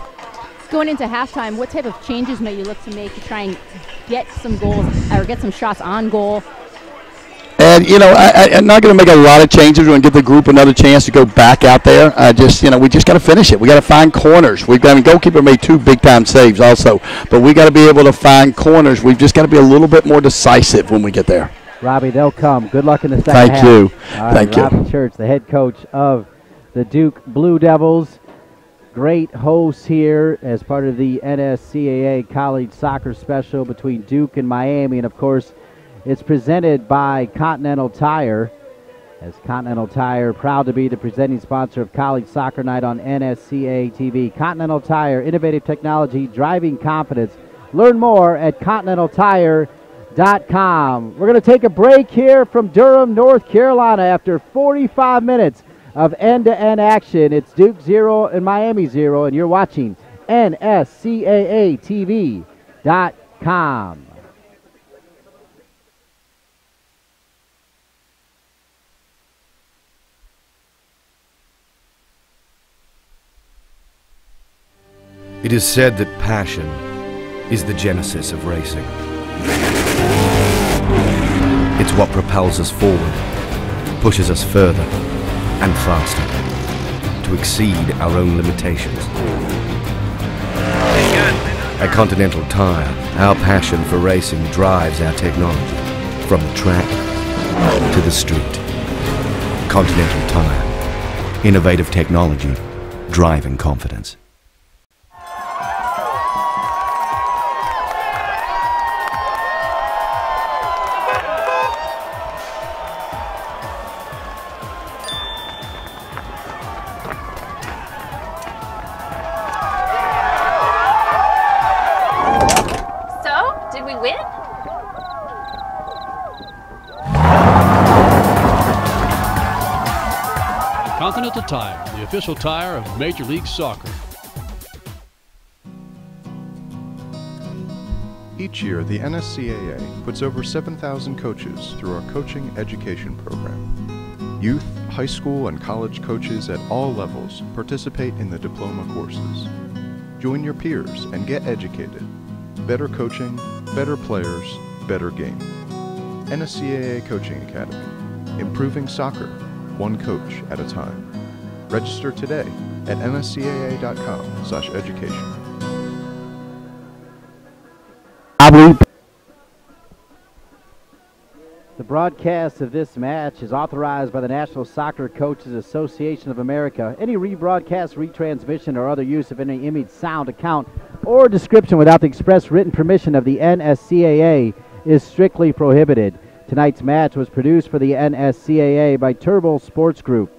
Going into halftime, what type of changes may you look to make to try and get some goals or get some shots on goal? And, I'm not going to make a lot of changes. We're going to give the group another chance to go back out there. We just got to finish it. We got to find corners. Goalkeeper made 2 big-time saves also, but we got to be able to find corners. We've just got to be a little bit more decisive when we get there. Robbie, they'll come. Good luck in the second half. Thank you. All right, Thank you. Robbie Church, the head coach of the Duke Blue Devils. Great host here as part of the NSCAA College Soccer Special between Duke and Miami. And, of course, it's presented by Continental Tire, as Continental Tire proud to be the presenting sponsor of College Soccer Night on NSCAA TV. Continental Tire, innovative technology, driving confidence. Learn more at continentaltire.com. We're going to take a break here from Durham, North Carolina after 45 minutes of end-to-end action. It's Duke 0 and Miami 0, and you're watching NSCAATV.com. It is said that passion is the genesis of racing. It's what propels us forward, pushes us further and faster to exceed our own limitations. At Continental Tire, our passion for racing drives our technology from the track to the street. Continental Tire, innovative technology, driving confidence. Continental Tire, the official tire of Major League Soccer. Each year, the NSCAA puts over 7,000 coaches through our coaching education program. Youth, high school, and college coaches at all levels participate in the diploma courses. Join your peers and get educated. Better coaching, better players, better game. NSCAA Coaching Academy. Improving soccer, one coach at a time. Register today at nscaa.com/education. The broadcast of this match is authorized by the National Soccer Coaches Association of America. Any rebroadcast, retransmission, or other use of any image, sound, account, or description without the express written permission of the NSCAA is strictly prohibited. Tonight's match was produced for the NSCAA by Turbo Sports Group.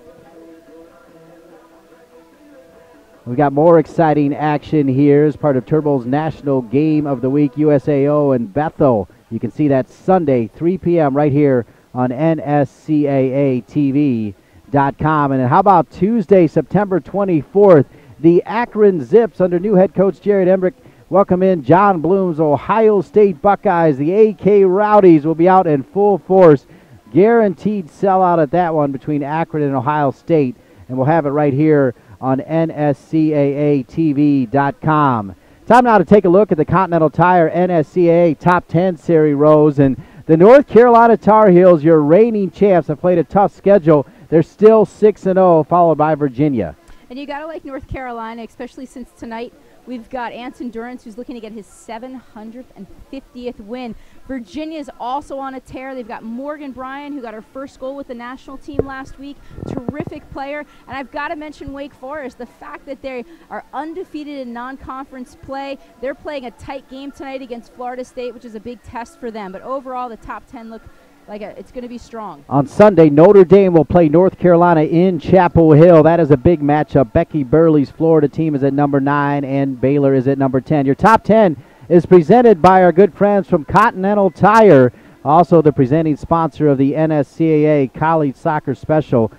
We got more exciting action here as part of Turbo's National Game of the Week, USAO and Bethel. You can see that Sunday, 3 p.m. right here on NSCAATV.com. And how about Tuesday, September 24th, the Akron Zips under new head coach Jared Embrick welcome in John Bloom's Ohio State Buckeyes. The AK Rowdies will be out in full force. Guaranteed sellout at that one between Akron and Ohio State. And we'll have it right here on NSCAATV.com. Time now to take a look at the Continental Tire NSCAA Top 10 Series rows. And the North Carolina Tar Heels, your reigning champs, have played a tough schedule. They're still 6-0, followed by Virginia. And you got to like North Carolina, especially since tonight we've got Anson Durance, who's looking to get his 750th win. Virginia's also on a tear. They've got Morgan Bryan, who got her first goal with the national team last week. Terrific player. And I've got to mention Wake Forest. The fact that they are undefeated in non-conference play. They're playing a tight game tonight against Florida State, which is a big test for them. But overall, the top 10 look like it's going to be strong. On Sunday, Notre Dame will play North Carolina in Chapel Hill. That is a big matchup. Becky Burley's Florida team is at number 9, and Baylor is at number 10. Your top 10 is presented by our good friends from Continental Tire, also the presenting sponsor of the NSCAA College Soccer Special.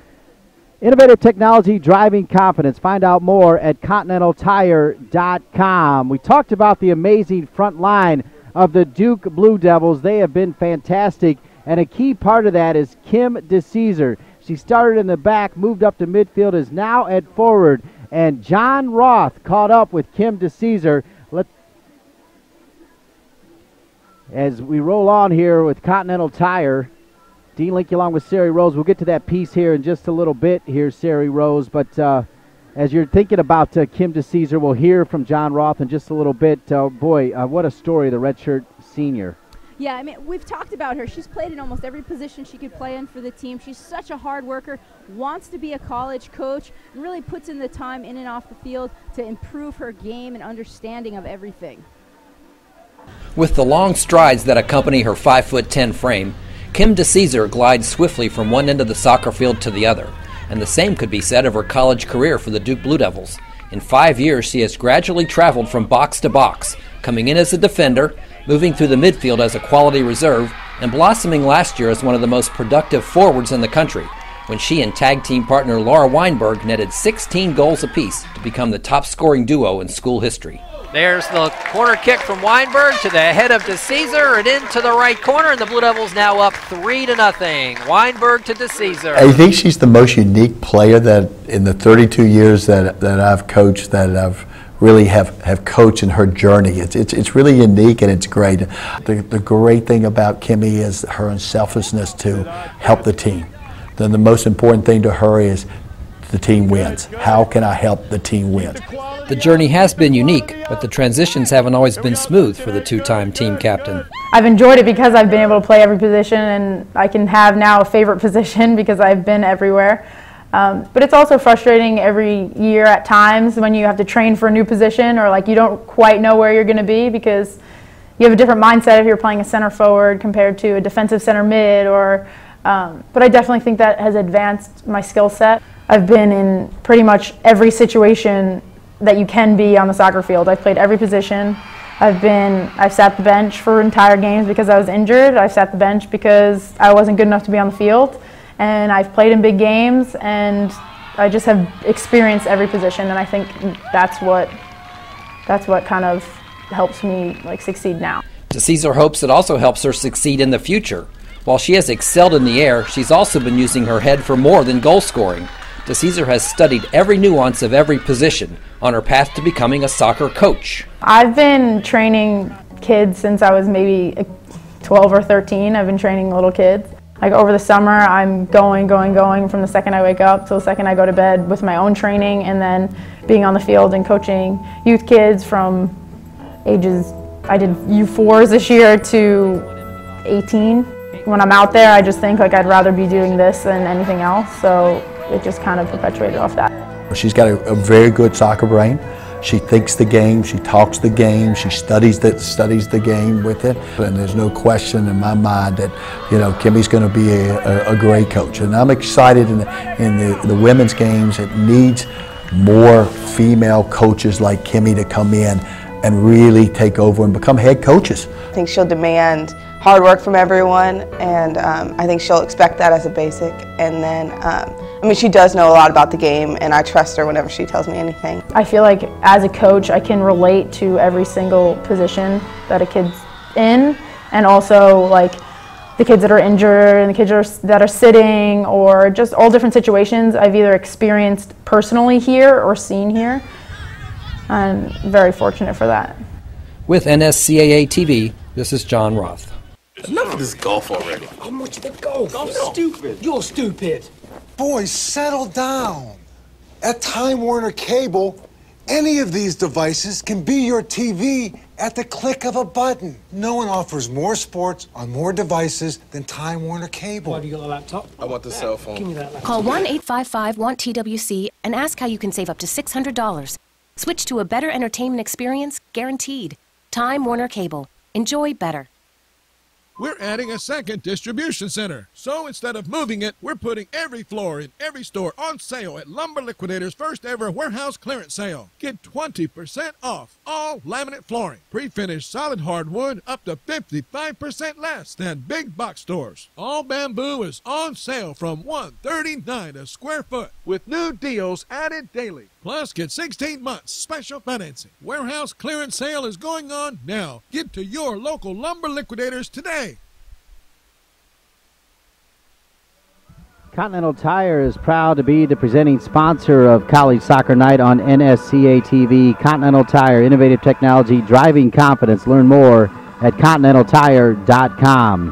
Innovative technology driving confidence. Find out more at continentaltire.com. We talked about the amazing front line of the Duke Blue Devils. They have been fantastic, and a key part of that is Kim DeCesar. She started in the back, moved up to midfield, is now at forward, and John Roth caught up with Kim DeCesar. As we roll on here with Continental Tire, Dean Linky along with Sari Rose. We'll get to that piece here in just a little bit here, Sari Rose. But as you're thinking about Kim DeCesar, we'll hear from John Roth in just a little bit. Boy, what a story, the redshirt senior. Yeah, I mean, we've talked about her. She's played in almost every position she could play in for the team. She's such a hard worker, wants to be a college coach, and really puts in the time in and off the field to improve her game and understanding of everything. With the long strides that accompany her 5'10" frame, Kim DeCesar glides swiftly from one end of the soccer field to the other, and the same could be said of her college career for the Duke Blue Devils. In 5 years, she has gradually traveled from box to box, coming in as a defender, moving through the midfield as a quality reserve, and blossoming last year as one of the most productive forwards in the country, when she and tag team partner Laura Weinberg netted 16 goals apiece to become the top-scoring duo in school history. There's the corner kick from Weinberg to the head of DeCesar and into the right corner, and the Blue Devils now up 3-0. Weinberg to DeCesar. I think she's the most unique player that in the 32 years that I've coached, that I've really have coached in her journey. It's really unique and it's great. The great thing about Kimmy is her unselfishness to help the team. Then the most important thing to her is the team wins. How can I help the team win? The journey has been unique, but the transitions haven't always been smooth for the two-time team captain. I've enjoyed it because I've been able to play every position, and I can have now a favorite position because I've been everywhere. But it's also frustrating every year at times when you have to train for a new position, or like you don't quite know where you're going to be because you have a different mindset if you're playing a center forward compared to a defensive center mid. But I definitely think that has advanced my skill set. I've been in pretty much every situation that you can be on the soccer field. I've played every position. I've sat the bench for entire games because I was injured. I've sat the bench because I wasn't good enough to be on the field. And I've played in big games, and I just have experienced every position, and I think that's what kind of helps me succeed now. DeCesar hopes it also helps her succeed in the future. While she has excelled in the air, she's also been using her head for more than goal scoring. DeCesar has studied every nuance of every position on her path to becoming a soccer coach. I've been training kids since I was maybe 12 or 13. I've been training little kids. Like over the summer, I'm going from the second I wake up till the second I go to bed with my own training, and then being on the field and coaching youth kids from ages, I did U4s this year to 18. When I'm out there, I just think I'd rather be doing this than anything else, so it just kind of perpetuated off that. She's got a very good soccer brain. She thinks the game, she talks the game, she studies the game with it, and there's no question in my mind that Kimmy's going to be a great coach. And I'm excited in the women's games. It needs more female coaches like Kimmy to come in and really take over and become head coaches. I think she'll demand hard work from everyone, and I think she'll expect that as a basic. And then, she does know a lot about the game, and I trust her whenever she tells me anything. I feel like as a coach, I can relate to every single position that a kid's in, and also the kids that are injured and the kids that are sitting, or just all different situations I've either experienced personally here or seen here. I'm very fortunate for that. With NSCAA TV, this is John Roth. Enough of this golf already. How much of the golf? I'm stupid. You're stupid. Boys, settle down. At Time Warner Cable, any of these devices can be your TV at the click of a button. No one offers more sports on more devices than Time Warner Cable. Why have you got a laptop? I want the cell phone. Give me that laptop. Call 1-855-WANT-TWC and ask how you can save up to $600. Switch to a better entertainment experience, guaranteed. Time Warner Cable. Enjoy better. we're adding a second distribution center. So instead of moving it, we're putting every floor in every store on sale at Lumber Liquidator's first ever warehouse clearance sale. Get 20% off all laminate flooring. Pre-finished solid hardwood up to 55% less than big box stores. All bamboo is on sale from $139 a square foot with new deals added daily. Plus, get 16 months special financing. Warehouse clearance sale is going on now. Get to your local Lumber Liquidators today. Continental Tire is proud to be the presenting sponsor of College Soccer Night on NSCAA TV. Continental Tire, innovative technology, driving confidence. Learn more at continentaltire.com.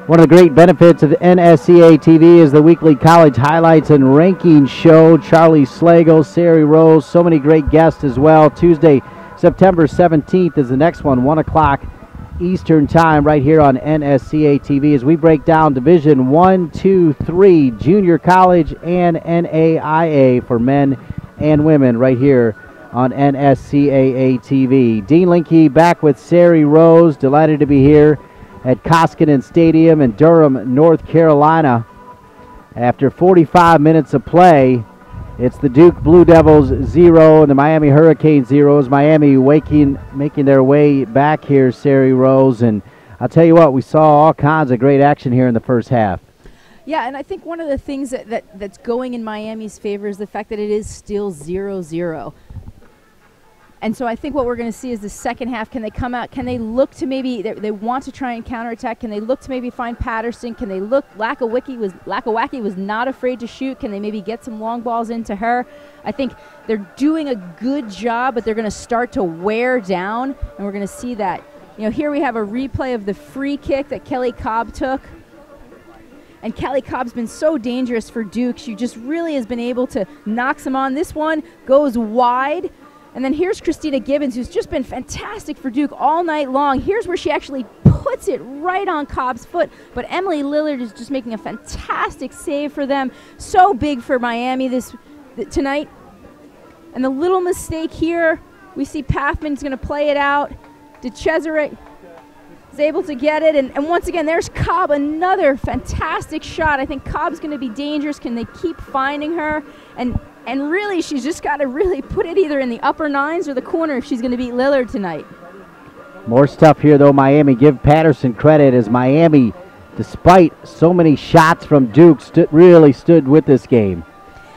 One of the great benefits of NSCAA TV is the weekly college highlights and rankings show. Charlie Slagle, Sari Rose, so many great guests as well. Tuesday, September 17th is the next one, 1 o'clock Eastern Time, right here on NSCAA TV as we break down Division 1, 2, 3, junior college and NAIA for men and women right here on NSCAA TV. Dean Linke back with Sari Rose, delighted to be here at Koskinen Stadium in Durham, North Carolina. After 45 minutes of play, it's the Duke Blue Devils 0 and the Miami Hurricanes 0. Miami making their way back here, Sari Rose. And I'll tell you what, we saw all kinds of great action here in the first half. Yeah, and I think one of the things that's going in Miami's favor is the fact that it is still 0-0. And so I think what we're going to see is the second half. Can they come out? Can they look to maybe they want to try and counterattack? Can they look to maybe find Patterson? Can they look? Lakawaki was not afraid to shoot. Can they maybe get some long balls into her? I think they're doing a good job, but they're going to start to wear down, and we're going to see that. You know, here we have a replay of the free kick that Kelly Cobb took. And Kelly Cobb's been so dangerous for Duke. She just really has been able to knock some on. This one goes wide. And then here's Christina Gibbons, who's just been fantastic for Duke all night long. Here's where she actually puts it right on Cobb's foot. But Emily Lillard is just making a fantastic save for them. So big for Miami tonight. And the little mistake here, we see Pathman's going to play it out. DeCesare is able to get it. And once again, there's Cobb, another fantastic shot. I think Cobb's going to be dangerous. Can they keep finding her? And really, she's just got to really put it either in the upper nines or the corner if she's going to beat Lillard tonight. More stuff here, though, Miami. Give Patterson credit as Miami, despite so many shots from Duke, really stood with this game.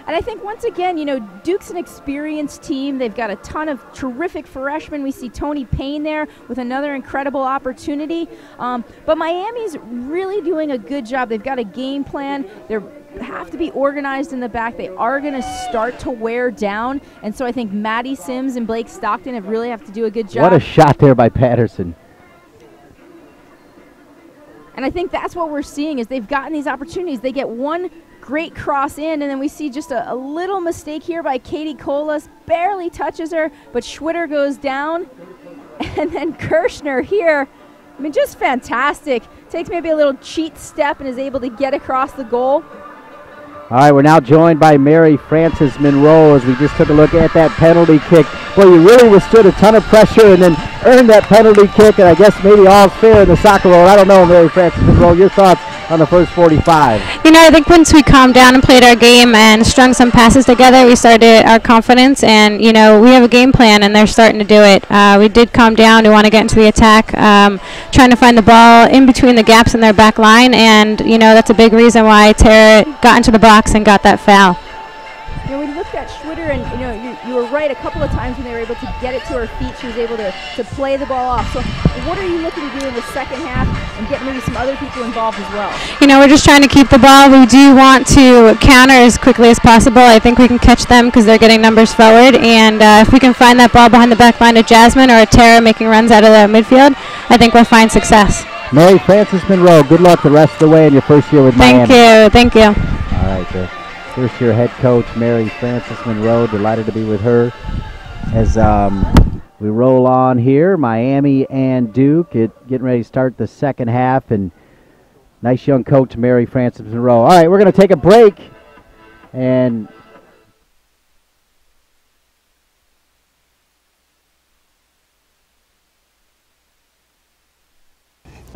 And I think, once again, you know, Duke's an experienced team. They've got a ton of terrific freshmen. We see Tony Payne there with another incredible opportunity. But Miami's really doing a good job. They've got a game plan. They have to be organized in the back. They are going to start to wear down. And so I think Maddie Sims and Blake Stockton really have to do a good job. What a shot there by Patterson. And I think that's what we're seeing is they've gotten these opportunities. They get one great cross in, and then we see just a little mistake here by Katie Colas. Barely touches her, but Schwitter goes down. And then Kirshner here, I mean, just fantastic. Takes maybe a little cheat step and is able to get across the goal. All right, we're now joined by Mary Frances Monroe as we just took a look at that penalty kick. Well, you really withstood a ton of pressure and then earned that penalty kick, and I guess maybe all's fair in the soccer world. I don't know, Mary Frances Monroe, your thoughts on the first 45? You know, I think once we calmed down and played our game and strung some passes together, we started our confidence, and, you know, we have a game plan, and they're starting to do it. We did calm down. We want to get into the attack, trying to find the ball in between the gaps in their back line, and, you know, that's a big reason why Tara got into the box and got that foul. You know, we looked at Schwitter, and you know, you were right. A couple of times when they were able to get it to her feet, she was able to play the ball off. So, what are you looking to do in the second half and get maybe some other people involved as well? You know, we're just trying to keep the ball. We do want to counter as quickly as possible. I think we can catch them because they're getting numbers forward, and if we can find that ball behind the back line of Jasmine or a Tara making runs out of the midfield, I think we'll find success. Mary Frances Monroe, good luck the rest of the way in your first year with Miami. Thank you. All right, the first-year head coach, Mary Frances Monroe, delighted to be with her as we roll on here. Miami and Duke getting ready to start the second half, and nice young coach, Mary Frances Monroe. All right, we're going to take a break, and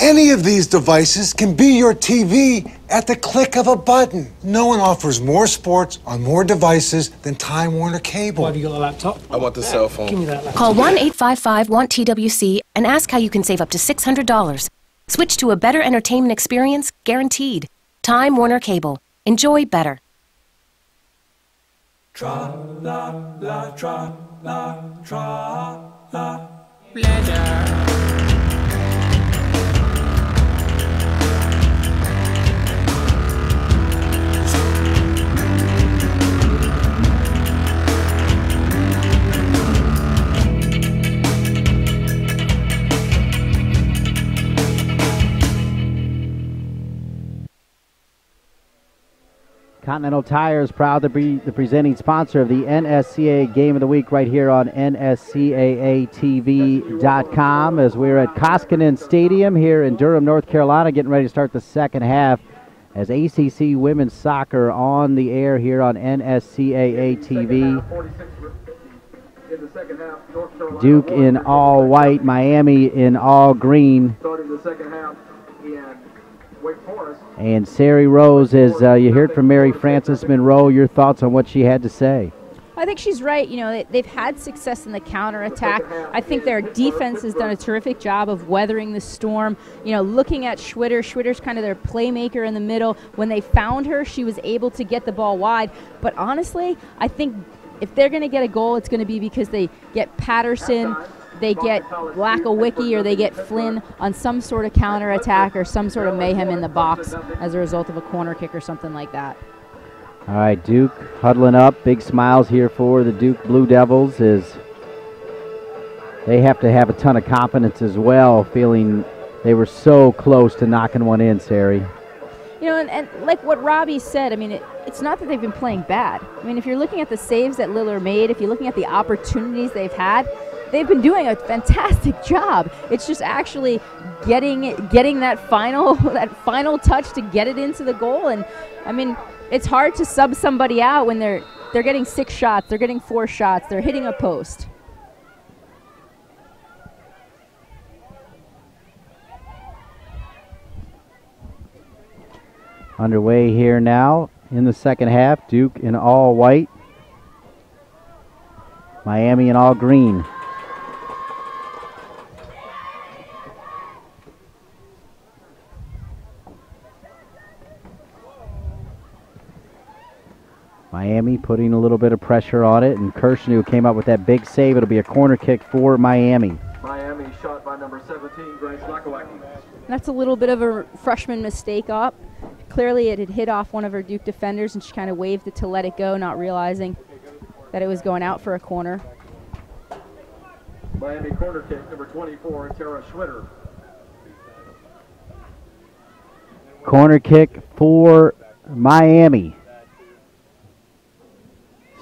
Any of these devices can be your TV at the click of a button. No one offers more sports on more devices than Time Warner Cable. Why have you got the laptop? I want the cell phone. Give me that laptop. Call 1-855-WANT-TWC and ask how you can save up to $600. Switch to a better entertainment experience, guaranteed. Time Warner Cable. Enjoy better. Tra la la tra la pleasure. Continental Tire is proud to be the presenting sponsor of the NSCAA Game of the Week right here on NSCAATV.com as we're at Koskinen Stadium here in Durham, North Carolina, getting ready to start the second half as ACC Women's Soccer on the air here on NSCAA TV. Duke in all white, Miami in all green. Starting the second half in Wake Forest. And Sari Rose, as you heard from Mary Frances Monroe, your thoughts on what she had to say? I think she's right. You know, they've had success in the counterattack. I think their defense has done a terrific job of weathering the storm. You know, looking at Schwitter's kind of their playmaker in the middle. When they found her, she was able to get the ball wide. But honestly, I think if they're going to get a goal, it's going to be because they get Patterson, they get Blackowicki, or they get Flynn on some sort of counterattack or some sort of mayhem in the box as a result of a corner kick or something like that. All right, Duke huddling up. Big smiles here for the Duke Blue Devils as they have to have a ton of confidence as well, feeling they were so close to knocking one in, Sari. You know, and like what Robbie said, I mean, it's not that they've been playing bad. I mean, if you're looking at the saves that Lillard made, if you're looking at the opportunities they've had, they've been doing a fantastic job. It's just actually getting that final touch to get it into the goal. And I mean, it's hard to sub somebody out when they're getting 6 shots, they're getting 4 shots, they're hitting a post. Underway here now in the second half. Duke in all white, Miami in all green. Miami putting a little bit of pressure on it, and Kirshner came up with that big save. It'll be a corner kick for Miami. Miami shot by number 17, Grace Blackowicki. That's a little bit of a freshman mistake up. Clearly it had hit off one of her Duke defenders, and she kind of waved it to let it go, not realizing that it was going out for a corner. Miami corner kick, number 24, Tara Schwitter. Corner kick for Miami.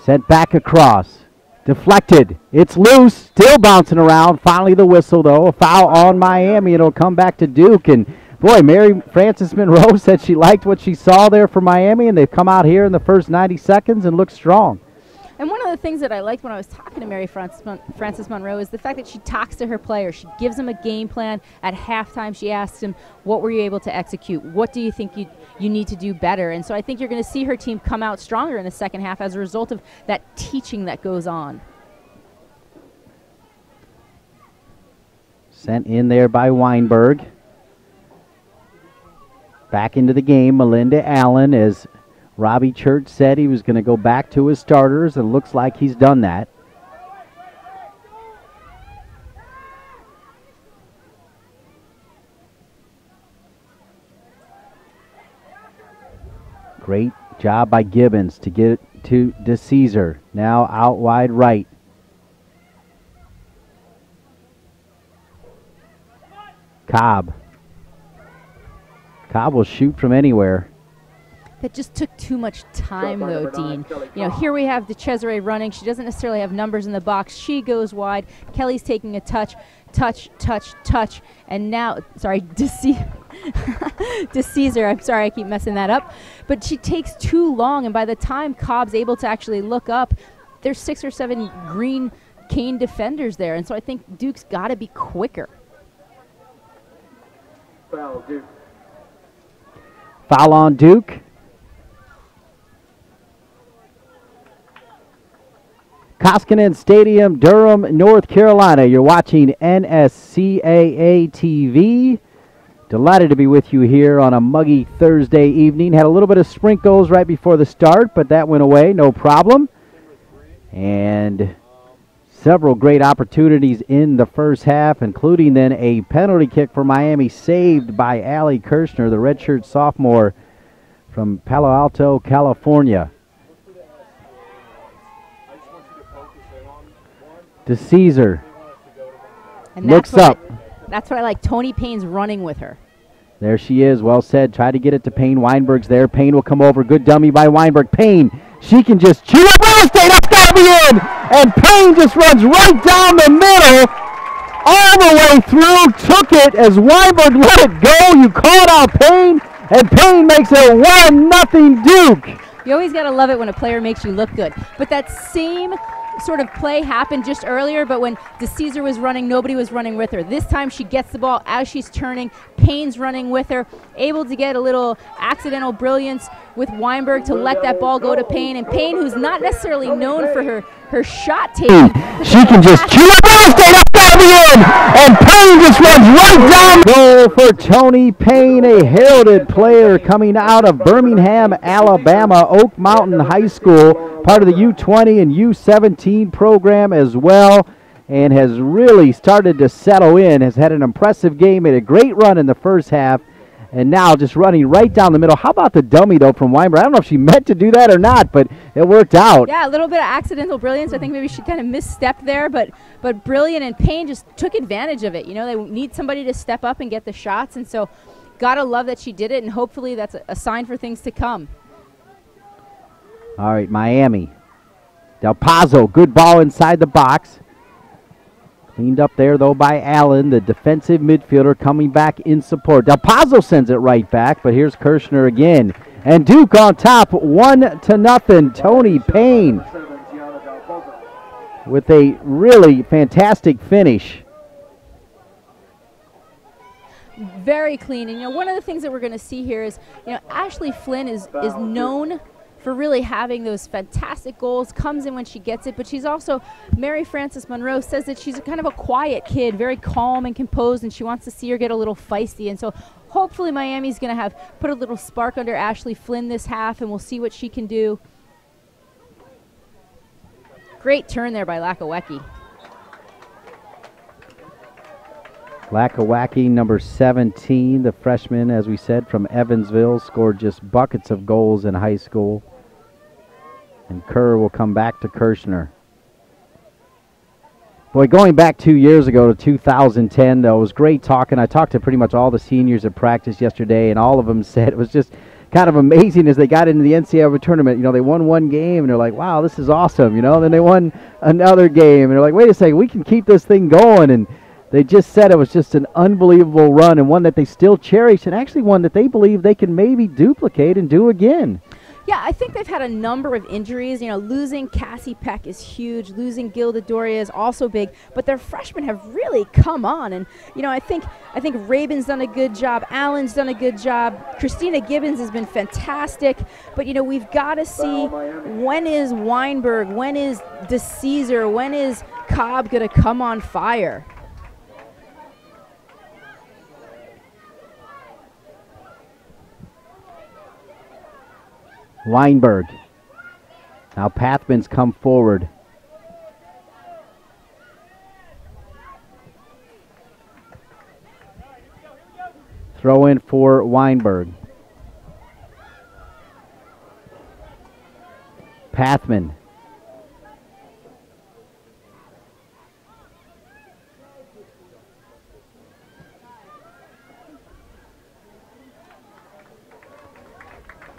Sent back across. Deflected. It's loose. Still bouncing around. Finally the whistle, though. A foul on Miami. It'll come back to Duke. And, boy, Mary Frances Monroe said she liked what she saw there for Miami, and they've come out here in the first 90 seconds and look strong. And one of the things that I liked when I was talking to Mary Frances Monroe is the fact that she talks to her players. She gives them a game plan. At halftime, she asks them, what were you able to execute? What do you think you need to do better? And so I think you're going to see her team come out stronger in the second half as a result of that teaching that goes on. Sent in there by Weinberg. Back into the game, Melinda Allen, as Robbie Church said he was going to go back to his starters, and looks like he's done that. Great job by Gibbons to get it to DeCesar. Now out wide right. Cobb. Cobb will shoot from anywhere. That just took too much time, though, Dean. You know, here we have DeCesare running. She doesn't necessarily have numbers in the box. She goes wide. Kelly's taking a touch, and now, sorry, DeCesar. I'm sorry, I keep messing that up. But she takes too long, and by the time Cobb's able to actually look up, there's 6 or 7 green cane defenders there, and so I think Duke's got to be quicker. Foul, Duke. Foul on Duke. Koskinen Stadium, Durham, North Carolina. You're watching NSCAA TV. Delighted to be with you here on a muggy Thursday evening. Had a little bit of sprinkles right before the start, but that went away, no problem. And several great opportunities in the first half, including then a penalty kick for Miami saved by Allie Kirshner, the redshirt sophomore from Palo Alto, California. DeCesar looks up. That's what I like. Tony Payne's running with her. There she is. Well said. Try to get it to Payne. Weinberg's there. Payne will come over. Good dummy by Weinberg. Payne, she can just chew up real estate. That's got to be in. And Payne just runs right down the middle, all the way through. Took it as Weinberg let it go. You called out Payne, and Payne makes it 1-0 Duke. You always got to love it when a player makes you look good. But that same sort of play happened just earlier, but when DeCesar was running, nobody was running with her. This time she gets the ball as she's turning. Payne's running with her, able to get a little accidental brilliance with Weinberg to let that ball go to Payne. And Payne, who's not necessarily known for her shot taking. She can just chew up real estate. That's got to be in. And Payne just runs right down. Goal for Tony Payne, a heralded player coming out of Birmingham, Alabama, Oak Mountain High School, part of the U20 and U17 program as well, and has really started to settle in, has had an impressive game, made a great run in the first half, and now just running right down the middle. How about the dummy, though, from Weinberg? I don't know if she meant to do that or not, but it worked out. Yeah, a little bit of accidental brilliance. I think maybe she kind of misstepped there, but brilliant, and Payne just took advantage of it. You know, they need somebody to step up and get the shots, and so got to love that she did it, and hopefully that's a sign for things to come. All right, Miami. Del Pazzo, good ball inside the box. Cleaned up there, though, by Allen, the defensive midfielder coming back in support. Del Pazzo sends it right back, but here's Kirshner again. And Duke on top, 1-0. Tony Payne with a really fantastic finish. Very clean. And, you know, one of the things that we're going to see here is, you know, Ashley Flynn is known for really having those fantastic goals, comes in when she gets it, but she's also, Mary Frances Monroe says that she's kind of a quiet kid, very calm and composed, and she wants to see her get a little feisty. And so hopefully Miami's going to put a little spark under Ashley Flynn this half, and we'll see what she can do. Great turn there by Lakawecki. Lakawecki, number 17, the freshman, as we said, from Evansville, scored just buckets of goals in high school. And Kerr will come back to Kirshner. Boy, going back 2 years ago to 2010, though, it was great talking. I talked to pretty much all the seniors at practice yesterday, and all of them said it was just kind of amazing as they got into the NCAA tournament. You know, they won one game, and they're like, wow, this is awesome. You know, and then they won another game, and they're like, wait a second, we can keep this thing going. And they just said it was just an unbelievable run, and one that they still cherish, and actually one that they believe they can maybe duplicate and do again. Yeah, I think they've had a number of injuries. You know, losing Cassie Peck is huge. Losing Gilda Doria is also big. But their freshmen have really come on. And, you know, I think Rabin's done a good job. Allen's done a good job. Christina Gibbons has been fantastic. But, you know, we've got to see, when is Weinberg, when is DeCesar, when is Cobb going to come on fire? Weinberg. Now Pathman's come forward. Throw in for Weinberg. Pathman.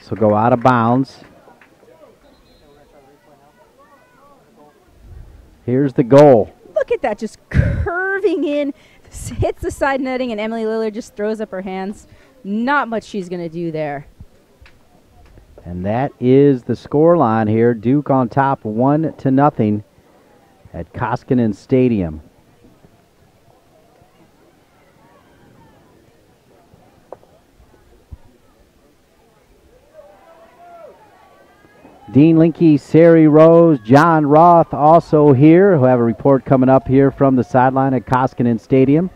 So go out of bounds. Here's the goal. Look at that, just curving in, hits the side netting, and Emily Lillard just throws up her hands. Not much she's going to do there. And that is the score line here. Duke on top 1-0 at Koskinen Stadium. Dean Linke, Sari Rose, John Roth also here, who have a report coming up here from the sideline at Koskinen Stadium,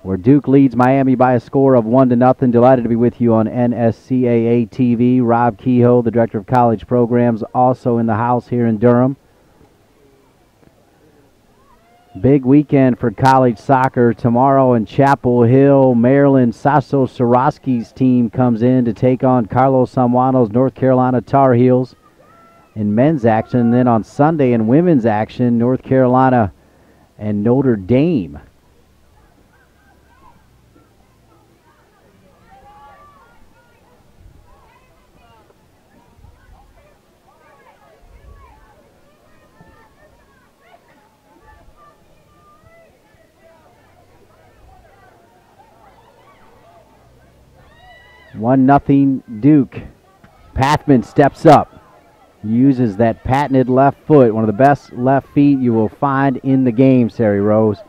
where Duke leads Miami by a score of 1-0. Delighted to be with you on NSCAA TV. Rob Kehoe, the Director of College Programs, also in the house here in Durham. Big weekend for college soccer tomorrow in Chapel Hill, Maryland. Sasso Soroski's team comes in to take on Carlos Samuano's North Carolina Tar Heels in men's action. And then on Sunday in women's action, North Carolina and Notre Dame. One nothing Duke. Pathman steps up, uses that patented left foot, one of the best left feet you will find in the game, Sari Rose.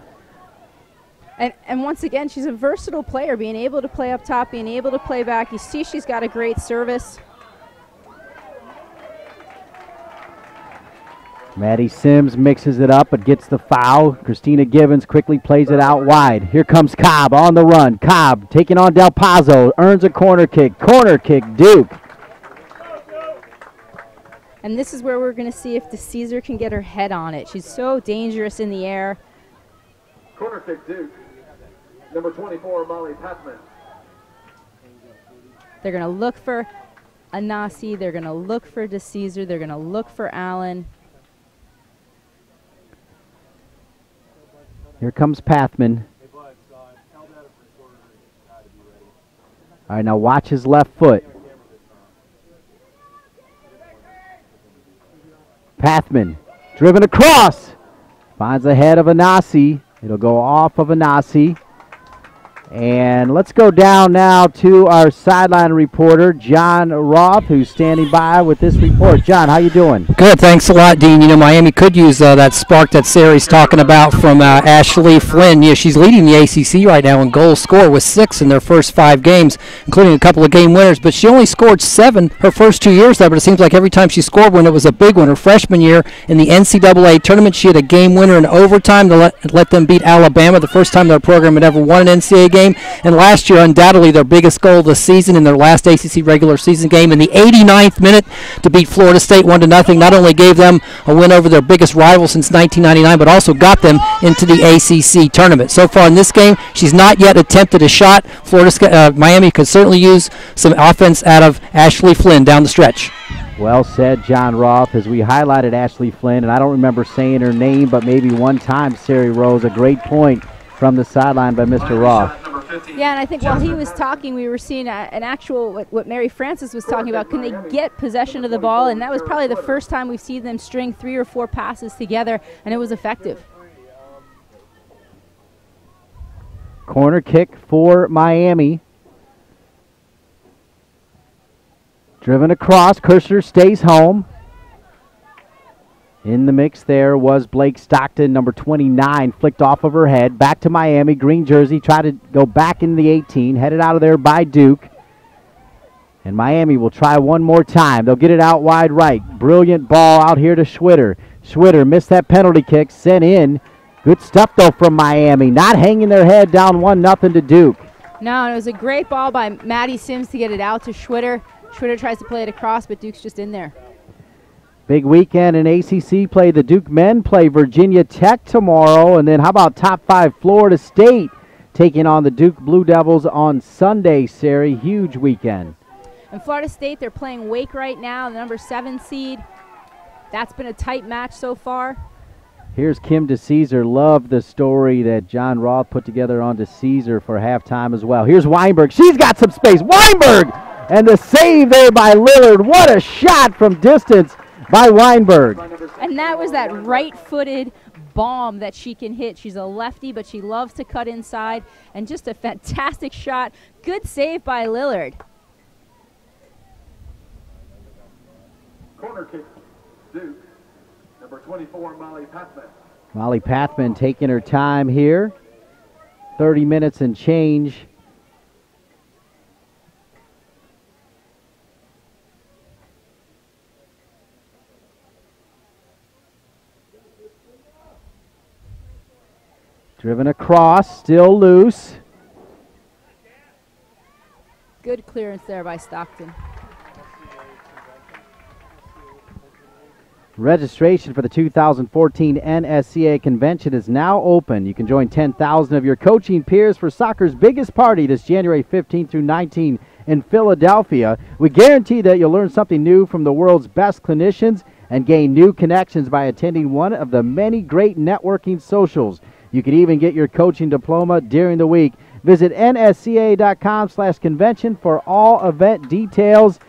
And once again, she's a versatile player, being able to play up top, being able to play back. You see she's got a great service. Maddie Sims mixes it up but gets the foul. Christina Givens quickly plays it out wide. Here comes Cobb on the run. Cobb taking on Del Pazzo, earns a corner kick. Corner kick, Duke. And this is where we're going to see if DeCesar can get her head on it. She's so dangerous in the air. Corner kick, Duke. Number 24, Molly Pathman. They're going to look for Anasi. They're going to look for DeCesar. They're going to look for Allen. Here comes Pathman. All right, now watch his left foot. Pathman, driven across. Finds the head of Anasi. It'll go off of Anasi. And let's go down now to our sideline reporter, John Roth, who's standing by with this report. John, how you doing? Good, thanks a lot, Dean. You know, Miami could use that spark that Sari's talking about from Ashley Flynn. Yeah, she's leading the ACC right now in goals scored with 6 in their first 5 games, including a couple of game winners. But she only scored 7 her first 2 years there, but it seems like every time she scored one, it was a big one. Her freshman year in the NCAA tournament, she had a game winner in overtime to let them beat Alabama, the first time their program had ever won an NCAA game. And last year, undoubtedly their biggest goal of the season in their last ACC regular season game in the 89th minute to beat Florida State 1-0. Not only gave them a win over their biggest rival since 1999, but also got them into the ACC tournament. So far in this game, she's not yet attempted a shot. Miami could certainly use some offense out of Ashley Flynn down the stretch. Well said, John Roth. As we highlighted Ashley Flynn, and I don't remember saying her name, but maybe one time, Sari Rose, a great point from the sideline by Mr. Roth. Yeah, and I think while he was talking, we were seeing an actual, what Mary Francis was talking about, can they get possession of the ball? And that was probably the first time we've seen them string 3 or 4 passes together, and it was effective. Corner kick for Miami. Driven across, Kirshner stays home. In the mix there was Blake Stockton, number 29, flicked off of her head. Back to Miami, green jersey, tried to go back into the 18, headed out of there by Duke. And Miami will try one more time. They'll get it out wide right. Brilliant ball out here to Schwitter. Schwitter missed that penalty kick, sent in. Good stuff, though, from Miami. Not hanging their head, down 1-0 to Duke. No, it was a great ball by Maddie Sims to get it out to Schwitter. Schwitter tries to play it across, but Duke's just in there. Big weekend in ACC play. The Duke men play Virginia Tech tomorrow. And then how about top 5 Florida State taking on the Duke Blue Devils on Sunday, Sari? Huge weekend. And Florida State, they're playing Wake right now, the number 7 seed. That's been a tight match so far. Here's Kim DeCesar. Love the story that John Roth put together on DeCesar for halftime as well. Here's Weinberg. She's got some space. Weinberg! And the save there by Lillard. What a shot from distance by Weinberg. And that was that right-footed bomb that she can hit. She's a lefty, but she loves to cut inside. And just a fantastic shot. Good save by Lillard. Corner kick, Duke. Number 24, Molly Pathman. Molly Pathman taking her time here. 30 minutes and change. Driven across, still loose. Good clearance there by Stockton. Registration for the 2014 NSCAA convention is now open. You can join 10,000 of your coaching peers for soccer's biggest party this January 15 through 19 in Philadelphia. We guarantee that you'll learn something new from the world's best clinicians and gain new connections by attending one of the many great networking socials. You can even get your coaching diploma during the week. Visit nscaa.com/convention for all event details.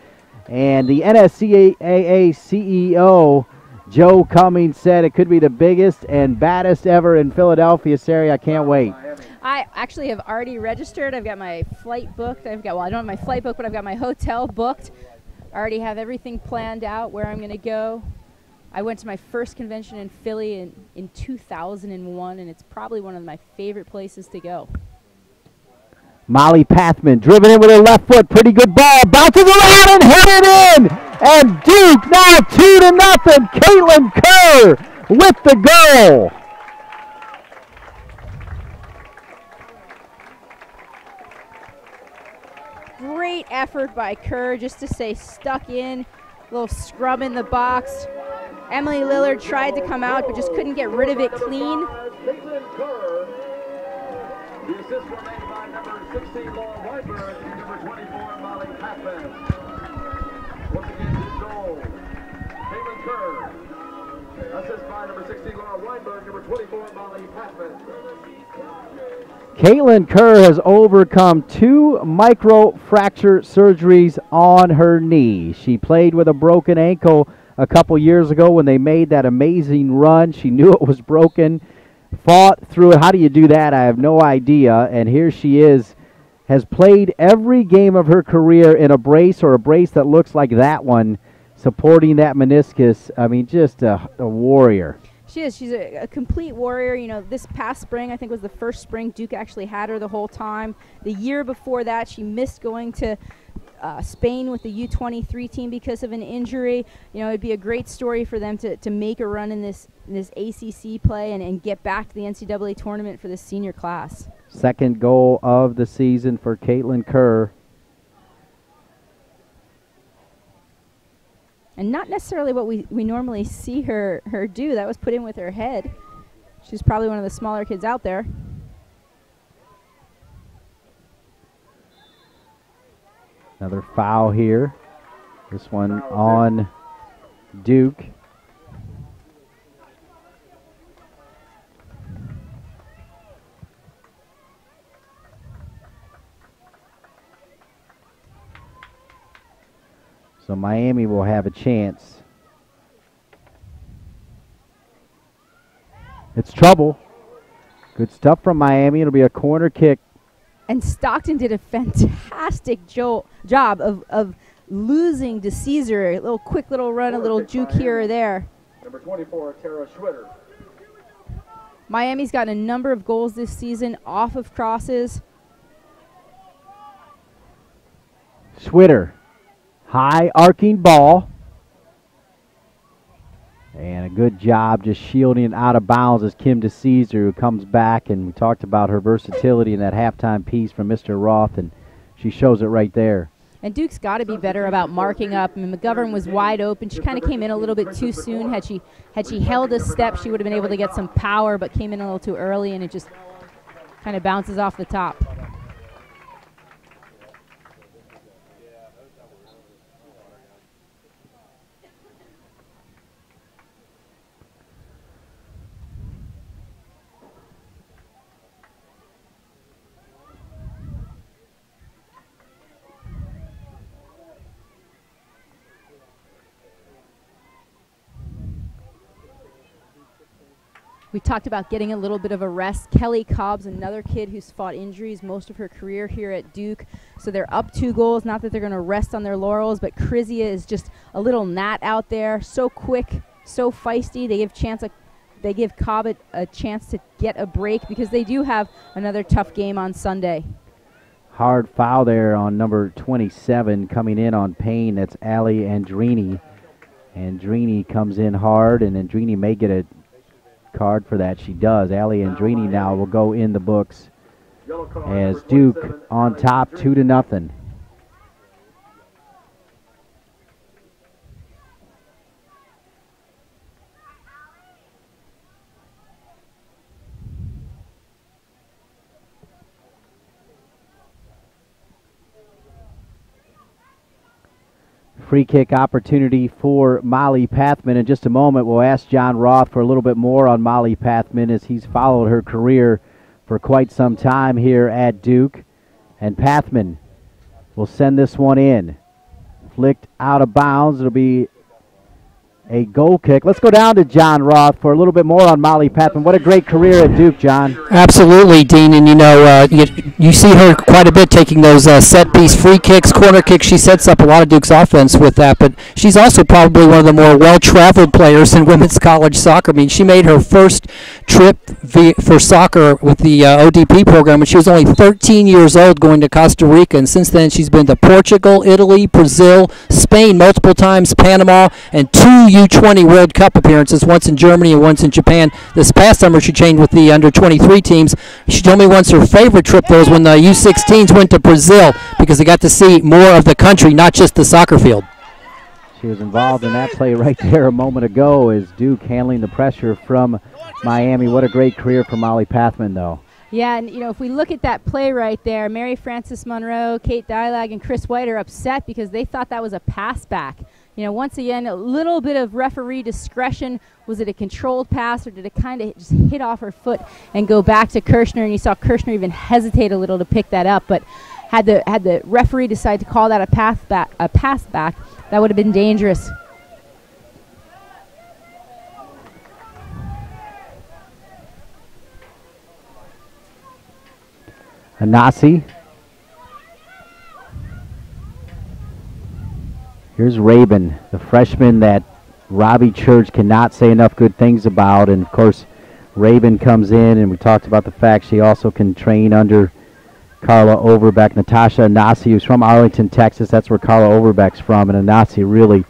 And the NSCAA CEO, Joe Cummings, said it could be the biggest and baddest ever in Philadelphia, Sari. I can't wait. I actually have already registered. I've got my flight booked. I don't have my flight booked, but I've got my hotel booked. I already have everything planned out where I'm going to go. I went to my first convention in Philly in 2001, and it's probably one of my favorite places to go. Molly Pathman driven in with her left foot. Pretty good ball. Bounces around and hit it in. And Duke now 2-0. Caitlin Kerr with the goal. Great effort by Kerr just to stay stuck in. A little scrub in the box. Emily Lillard tried to come out but just couldn't get rid of it clean. The assist were made by number 16, Laura Weinberg, and number 24, Molly Pathman. Once again, his goal, Caitlin Kerr. Assist by number 16, Laura Weinberg, number 24, Molly Pathman. Caitlin Kerr has overcome 2 microfracture surgeries on her knee. She played with a broken ankle a couple years ago when they made that amazing run. She knew it was broken. Fought through it. How do you do that? I have no idea. And here she is, has played every game of her career in a brace or a brace that looks like that one, supporting that meniscus. I mean, just a warrior. She is. She's a complete warrior. You know, this past spring, I think, was the first spring Duke actually had her the whole time. The year before that, she missed going to Spain with the U23 team because of an injury. You know, it'd be a great story for them to make a run in this ACC play and get back to the NCAA tournament for this senior class. Second goal of the season for Caitlin Kerr. And not necessarily what we normally see her do. That was put in with her head. She's probably one of the smaller kids out there. Another foul here. This one on Duke. So Miami will have a chance. It's trouble. Good stuff from Miami. It'll be a corner kick. And Stockton did a fantastic job of losing to Caesar. A little quick little run, a little juke here or there. Number 24, Tara Schwitter. Miami's got a number of goals this season off of crosses. Schwitter. High arcing ball. And a good job just shielding it out of bounds as Kim DeCesar, who comes back, and we talked about her versatility in that halftime piece from Mr. Roth, and she shows it right there. And Duke's got to be better about marking up. I mean, McGovern was wide open. She kind of came in a little bit too soon. Had she held a step, she would have been able to get some power, but came in a little too early, and it just kind of bounces off the top. We talked about getting a little bit of a rest. Kelly Cobb's another kid who's fought injuries most of her career here at Duke. So they're up 2 goals. Not that they're going to rest on their laurels, but Krizia is just a little gnat out there. So quick, so feisty. They give Cobb a chance to get a break because they do have another tough game on Sunday. Hard foul there on number 27 coming in on Payne. That's Ali Andrini. Andrini comes in hard, and Andrini may get a card for that. She does. Allie Andrini now will go in the books as Duke on top 2-0. Free kick opportunity for Molly Pathman. In just a moment, we'll ask John Roth for a little bit more on Molly Pathman as he's followed her career for quite some time here at Duke. And Pathman will send this one in. Flicked out of bounds. It'll be a goal kick. Let's go down to John Roth for a little bit more on Molly Pathman. What a great career at Duke, John. Absolutely, Dean. And, you see her quite a bit taking those set-piece free kicks, corner kicks. She sets up a lot of Duke's offense with that. But she's also probably one of the more well-traveled players in women's college soccer. I mean, she made her first trip for soccer with the ODP program when she was only 13 years old, going to Costa Rica. And since then, she's been to Portugal, Italy, Brazil, Spain multiple times, Panama, and 2 U20 World Cup appearances, once in Germany and once in Japan. This past summer, she trained with the under-23 teams. She told me once her favorite trip, though, was when the U16s went to Brazil because they got to see more of the country, not just the soccer field. She was involved in that play right there a moment ago as Duke handling the pressure from Miami. What a great career for Molly Pathman, though. Yeah, and if we look at that play right there, Mary Frances Monroe, Kate Dylag, and Chris White are upset because they thought that was a pass back. Once again, a little bit of referee discretion. Was it a controlled pass, or did it kind of just hit off her foot and go back to Kirshner? And you saw Kirshner even hesitate a little to pick that up. But had the referee decide to call that a pass back, that would have been dangerous. Anasi. Here's Rabin, the freshman that Robbie Church cannot say enough good things about. And, of course, Rabin comes in, and we talked about the fact she also can train under Carla Overbeck. Natasha Anasi, who's from Arlington, Texas. That's where Carla Overbeck's from. And Anasi really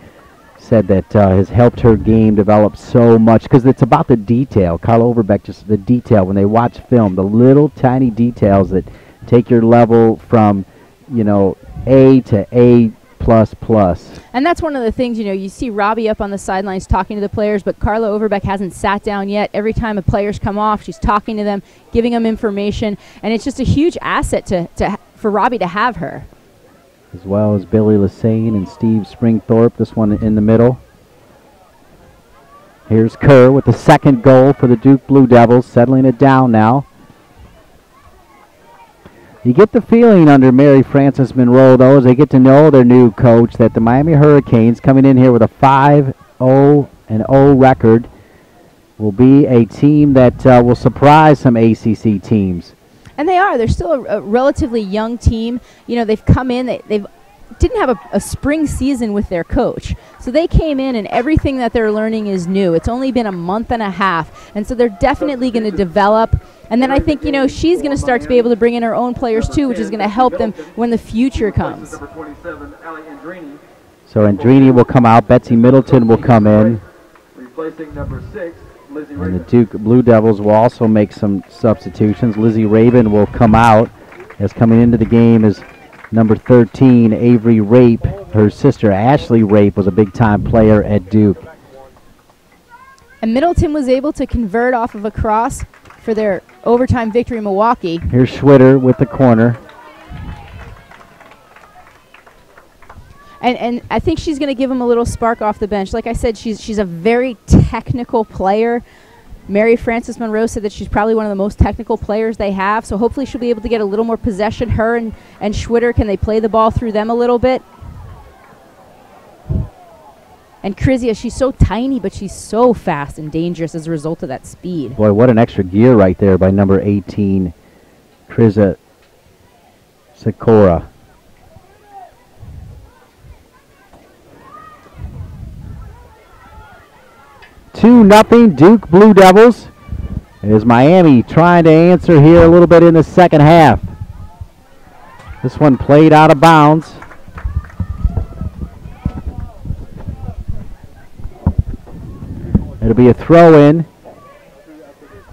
said that has helped her game develop so much because it's about the detail. Carla Overbeck, just the detail. When they watch film, the little tiny details that take your level from, A to A++. And that's one of the things, you see Robbie up on the sidelines talking to the players, but Carla Overbeck hasn't sat down yet. Every time a player's come off, she's talking to them, giving them information, and it's just a huge asset for Robbie to have her. As well as Billy Lassane and Steve Springthorpe, this one in the middle. Here's Kerr with the second goal for the Duke Blue Devils, settling it down now. You get the feeling under Mary Frances Monroe, though, as they get to know their new coach, that the Miami Hurricanes, coming in here with a 5-0-0 record, will be a team that will surprise some ACC teams. And they are. They're still a relatively young team. They've come in. They've didn't have a spring season with their coach. So they came in, and everything that they're learning is new. It's only been a month and a half, and so they're definitely going to develop. And then I think, she's going to start to be able to bring in her own players, too, which is going to help them when the future comes. So Andrini will come out. Betsy Middleton will come in. Replacing number 6, Lizzie And the Duke Blue Devils will also make some substitutions. Lizzie Rabin will come out, as coming into the game is number 13, Avery Rape. Her sister, Ashley Rape, was a big-time player at Duke. And Middleton was able to convert off of a cross for their overtime victory in Milwaukee. Here's Schwitter with the corner. And I think she's going to give him a little spark off the bench. Like I said, she's a very technical player. Mary Frances Monroe said that she's probably one of the most technical players they have, so hopefully she'll be able to get a little more possession. Her and Schwitter, can they play the ball through them a little bit? And Krizia, she's so tiny, but she's so fast and dangerous as a result of that speed. Boy, what an extra gear right there by number 18, Krizia Sikora. Two nothing Duke Blue Devils. It is Miami trying to answer here a little bit in the second half. This one played out of bounds. It'll be a throw-in.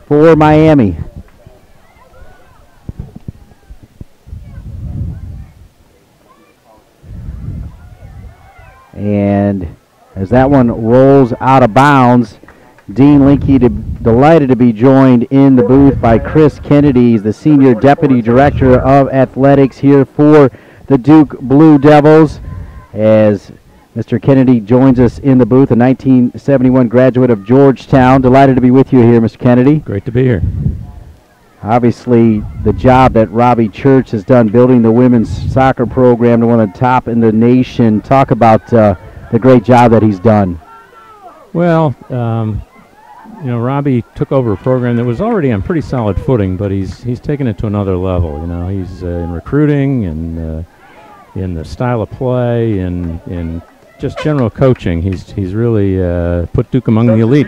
for Miami. And as that one rolls out of bounds, Dean Linke delighted to be joined in the booth by Chris Kennedy, the Senior Deputy Director of Athletics here for the Duke Blue Devils. As Mr. Kennedy joins us in the booth, a 1971 graduate of Georgetown. Delighted to be with you here, Mr. Kennedy. Great to be here. Obviously, the job that Robbie Church has done building the women's soccer program to one of the top in the nation. Talk about the great job that he's done. Well, you know, Robbie took over a program that was already on pretty solid footing, but he's taken it to another level. You know, he's in recruiting and in the style of play and in just general coaching. He's really put Duke among the elite.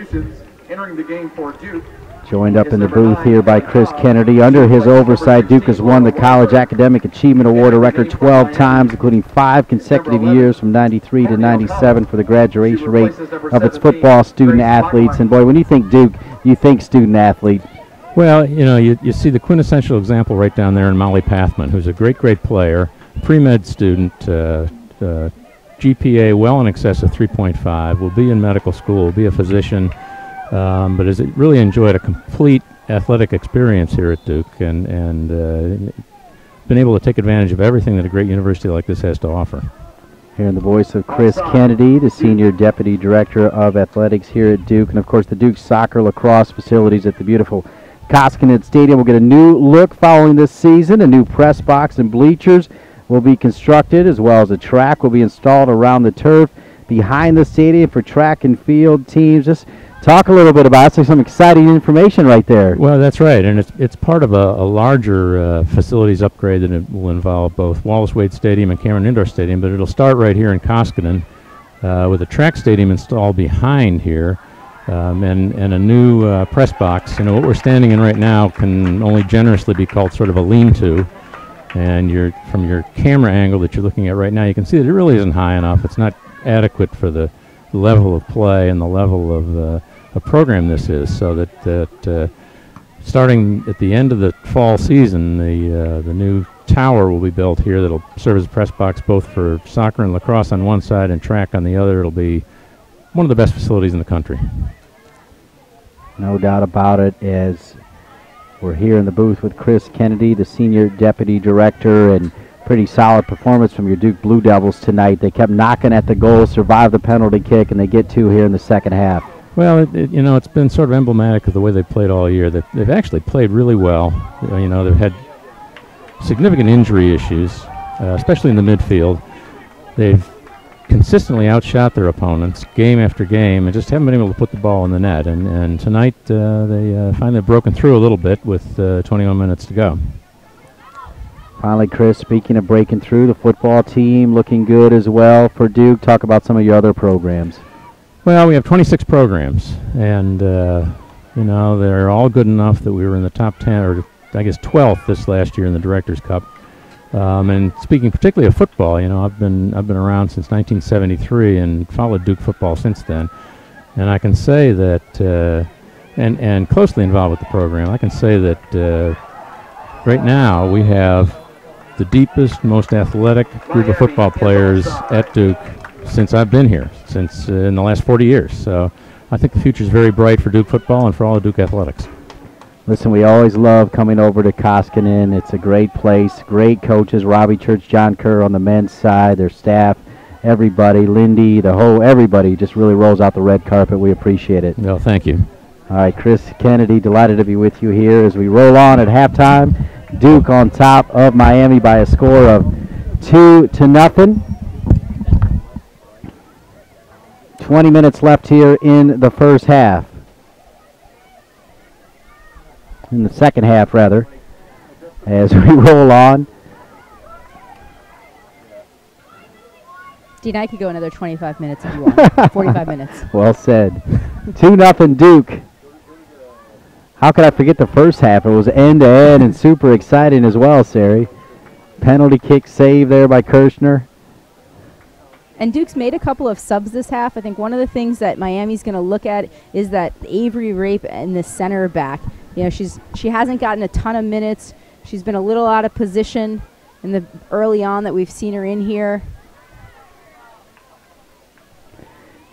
Entering the game for Duke. Joined up in the booth here by Chris Kennedy. Under his oversight, Duke has won the College Academic Achievement Award a record 12 times, including 5 consecutive years from 93 to 97 for the graduation rate of its football student athletes. And boy, when you think Duke, you think student athlete. Well, you know, you see the quintessential example right down there in Molly Pathman, who's a great player, pre-med student, GPA well in excess of 3.5, will be in medical school, will be a physician, but has really enjoyed a complete athletic experience here at Duke and been able to take advantage of everything that a great university like this has to offer. Hearing the voice of Chris Kennedy, the Senior Deputy Director of Athletics here at Duke, and of course the Duke soccer lacrosse facilities at the beautiful Koskinen Stadium will get a new look following this season. A new press box and bleachers will be constructed, as well as a track will be installed around the turf behind the stadium for track and field teams. Just talk a little bit about it. So some exciting information right there. Well, that's right, and it's part of a larger facilities upgrade that will involve both Wallace Wade Stadium and Cameron Indoor Stadium, but it'll start right here in Koskinen with a track stadium installed behind here and a new press box. You know, what we're standing in right now can only generously be called sort of a lean-to, and from your camera angle that you're looking at right now, you can see that it really isn't high enough. It's not adequate for the level of play and the level of a program this is, so that starting at the end of the fall season, the new tower will be built here that'll serve as a press box both for soccer and lacrosse on one side and track on the other. It'll be one of the best facilities in the country. No doubt about it, as we're here in the booth with Chris Kennedy, the Senior Deputy Director, and pretty solid performance from your Duke Blue Devils tonight. They kept knocking at the goal, survived the penalty kick, and they get 2 here in the second half. Well, you know, it's been sort of emblematic of the way they've played all year. They've actually played really well. You know, they've had significant injury issues, especially in the midfield. They've consistently outshot their opponents game after game and just haven't been able to put the ball in the net. And tonight they finally broken through a little bit with 21 minutes to go. Finally, Chris, speaking of breaking through, the football team looking good as well for Duke. Talk about some of your other programs. Well, we have 26 programs, and you know, they're all good enough that we were in the top 10, or I guess 12th this last year in the Directors' Cup. And speaking particularly of football, you know, I've been around since 1973 and followed Duke football since then, and I can say that, and closely involved with the program, I can say that right now we have the deepest, most athletic group of football players at Duke since I've been here, since in the last 40 years. So I think the future is very bright for Duke football and for all of Duke athletics. Listen, we always love coming over to Koskinen. It's a great place, great coaches, Robbie Church, John Kerr on the men's side, their staff, everybody, Lindy, everybody just really rolls out the red carpet. We appreciate it. No, thank you. All right, Chris Kennedy, delighted to be with you here as we roll on at halftime. Duke on top of Miami by a score of 2-0. 20 minutes left here in the first half. In the second half, rather, as we roll on. Dean, I could go another 25 minutes if you want. 45 minutes. Well said. 2-0 Duke. How could I forget the first half? It was end-to-end and super exciting as well, Sari. Penalty kick save there by Kirshner. And Duke's made a couple of subs this half. I think one of the things that Miami's going to look at is that Avery Rape and the center back. You know, she hasn't gotten a ton of minutes. She's been a little out of position in the early on that we've seen her in here.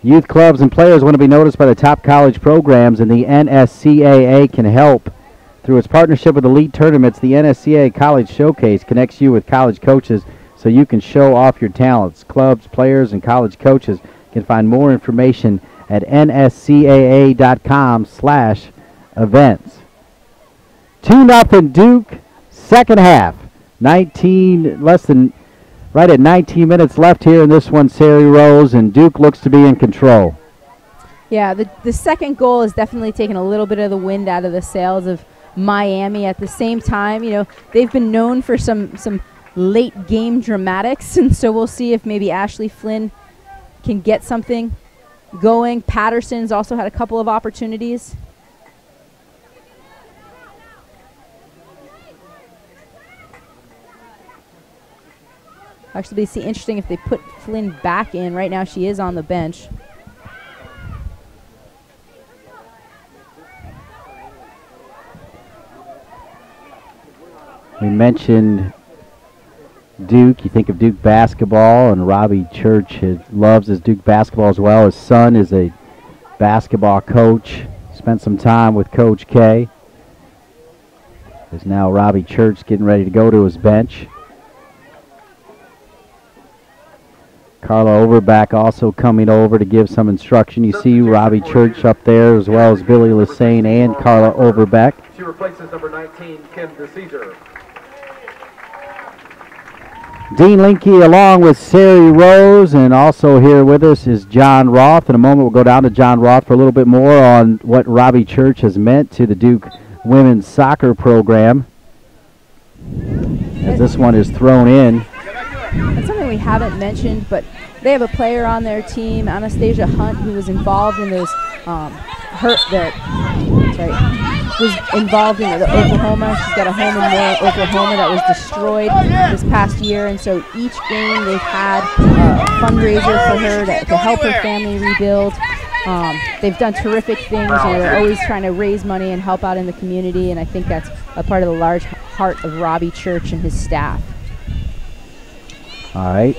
Youth clubs and players want to be noticed by the top college programs, and the NSCAA can help. Through its partnership with Elite Tournaments, the NSCAA College Showcase connects you with college coaches so you can show off your talents. Clubs, players, and college coaches can find more information at nscaa.com/events. 2-0 Duke, second half. Right at 19 minutes left here in this one, Sari Rose, and Duke looks to be in control. Yeah, the second goal has definitely taken a little bit of the wind out of the sails of Miami. At the same time, you know, they've been known for some late game dramatics, and so we'll see if maybe Ashley Flynn can get something going. Patterson's also had a couple of opportunities. Actually, be interesting if they put Flynn back in. Right now, she is on the bench. We mentioned Duke. You think of Duke basketball, and Robbie Church loves his Duke basketball as well. His son is a basketball coach. Spent some time with Coach K. There's now Robbie Church getting ready to go to his bench. Carla Overback also coming over to give some instruction. You see Robbie Church up there, as well as Billy Lassane and Carla Overback. She replaces number 19, Kim DeCesar. Dean Linke along with Sari Rose, and also here with us is John Roth. In a moment we'll go down to John Roth for a little bit more on what Robbie Church has meant to the Duke women's soccer program. As this one is thrown in. That's something we haven't mentioned, but they have a player on their team, Anastasia Hunt, who was involved in those was involved in the Oklahoma. She's got a home in Oklahoma that was destroyed this past year, and so each game they've had a fundraiser for her to help her family rebuild. They've done terrific things. You know, they're always trying to raise money and help out in the community, and I think that's a part of the large heart of Robbie Church and his staff. All right,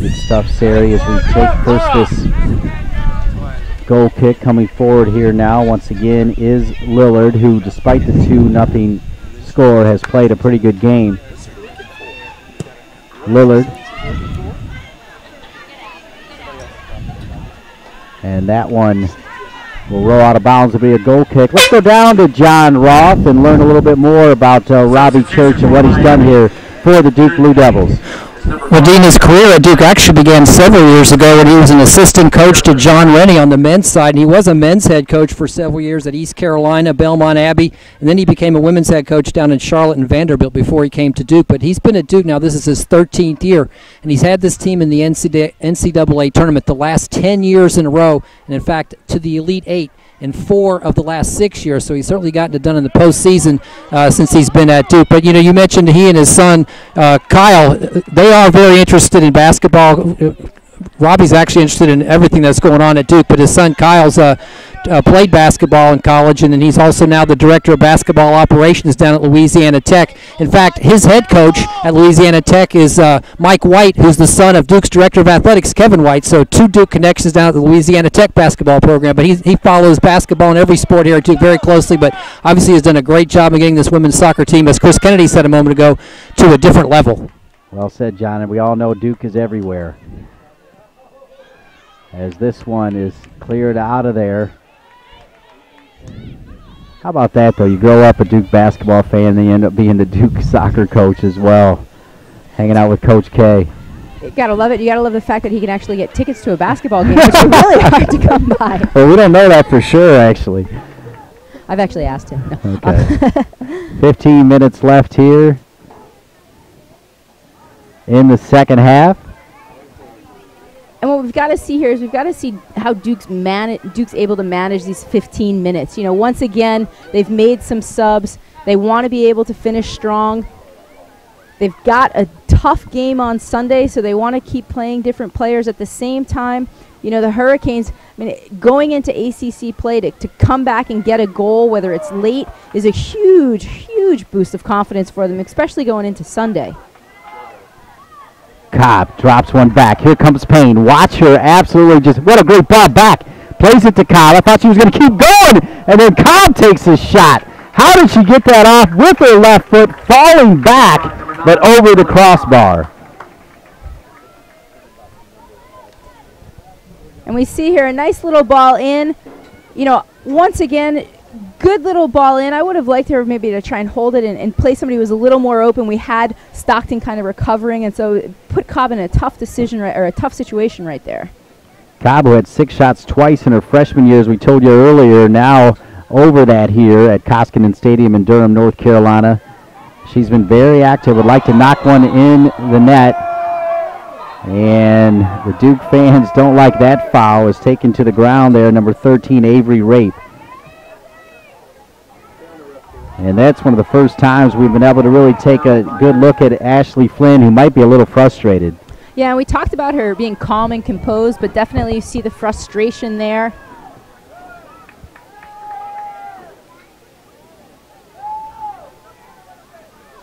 good stuff, Sari, as we take first this goal kick. Coming forward here now, once again, is Lillard, who, despite the 2-0 score, has played a pretty good game. Lillard. And that one will roll out of bounds. It'll be a goal kick. Let's go down to John Roth and learn a little bit more about Robbie Church and what he's done here for the Duke Blue Devils. Well, Dean, his career at Duke actually began several years ago when he was an assistant coach to John Rennie on the men's side, and he was a men's head coach for several years at East Carolina, Belmont Abbey, and then he became a women's head coach down in Charlotte and Vanderbilt before he came to Duke. But he's been at Duke now. This is his 13th year, and he's had this team in the NCAA tournament the last 10 years in a row, and in fact to the Elite Eight in 4 of the last 6 years, so he's certainly gotten it done in the postseason since he's been at Duke. But, you know, you mentioned he and his son, Kyle, they are very interested in basketball. Robbie's actually interested in everything that's going on at Duke, but his son Kyle's played basketball in college, and then he's also now the director of basketball operations down at Louisiana Tech. In fact, his head coach at Louisiana Tech is Mike White, who's the son of Duke's director of athletics, Kevin White. So 2 Duke connections down at the Louisiana Tech basketball program. But he follows basketball in every sport here at Duke very closely, but obviously has done a great job of getting this women's soccer team, as Chris Kennedy said a moment ago, to a different level. Well said, John, and we all know Duke is everywhere. As this one is cleared out of there. How about that, though? You grow up a Duke basketball fan, and then you end up being the Duke soccer coach as well, hanging out with Coach K. You gotta love it. You gotta love the fact that he can actually get tickets to a basketball game, which is really hard to come by. Well, we don't know that for sure, actually. I've actually asked him. No. Okay. 15 minutes left here in the second half. And what we've got to see here is we've got to see how Duke's able to manage these 15 minutes. You know, once again, they've made some subs. They want to be able to finish strong. They've got a tough game on Sunday, so they want to keep playing different players at the same time. You know, the Hurricanes, I mean, going into ACC play to come back and get a goal, whether it's late, is a huge, huge boost of confidence for them, especially going into Sunday. Cobb drops one back. Here comes Payne. Watch her absolutely just, what a great ball back. Plays it to Cobb. I thought she was going to keep going, and then Cobb takes a shot. How did she get that off with her left foot, falling back, but over the crossbar? And we see here a nice little ball in. You know, once again, good little ball in. I would have liked her maybe to try and hold it and play somebody who was a little more open. We had Stockton kind of recovering, and so it put Cobb in a tough decision or a tough situation right there. Cobb, who had 6 shots twice in her freshman year, as we told you earlier, now over that here at Koskinen Stadium in Durham, North Carolina. She's been very active, would like to knock one in the net. And the Duke fans don't like that foul. Is taken to the ground there, number 13, Avery Rape. And that's one of the first times we've been able to really take a good look at Ashley Flynn, who might be a little frustrated. Yeah, and we talked about her being calm and composed, but definitely you see the frustration there.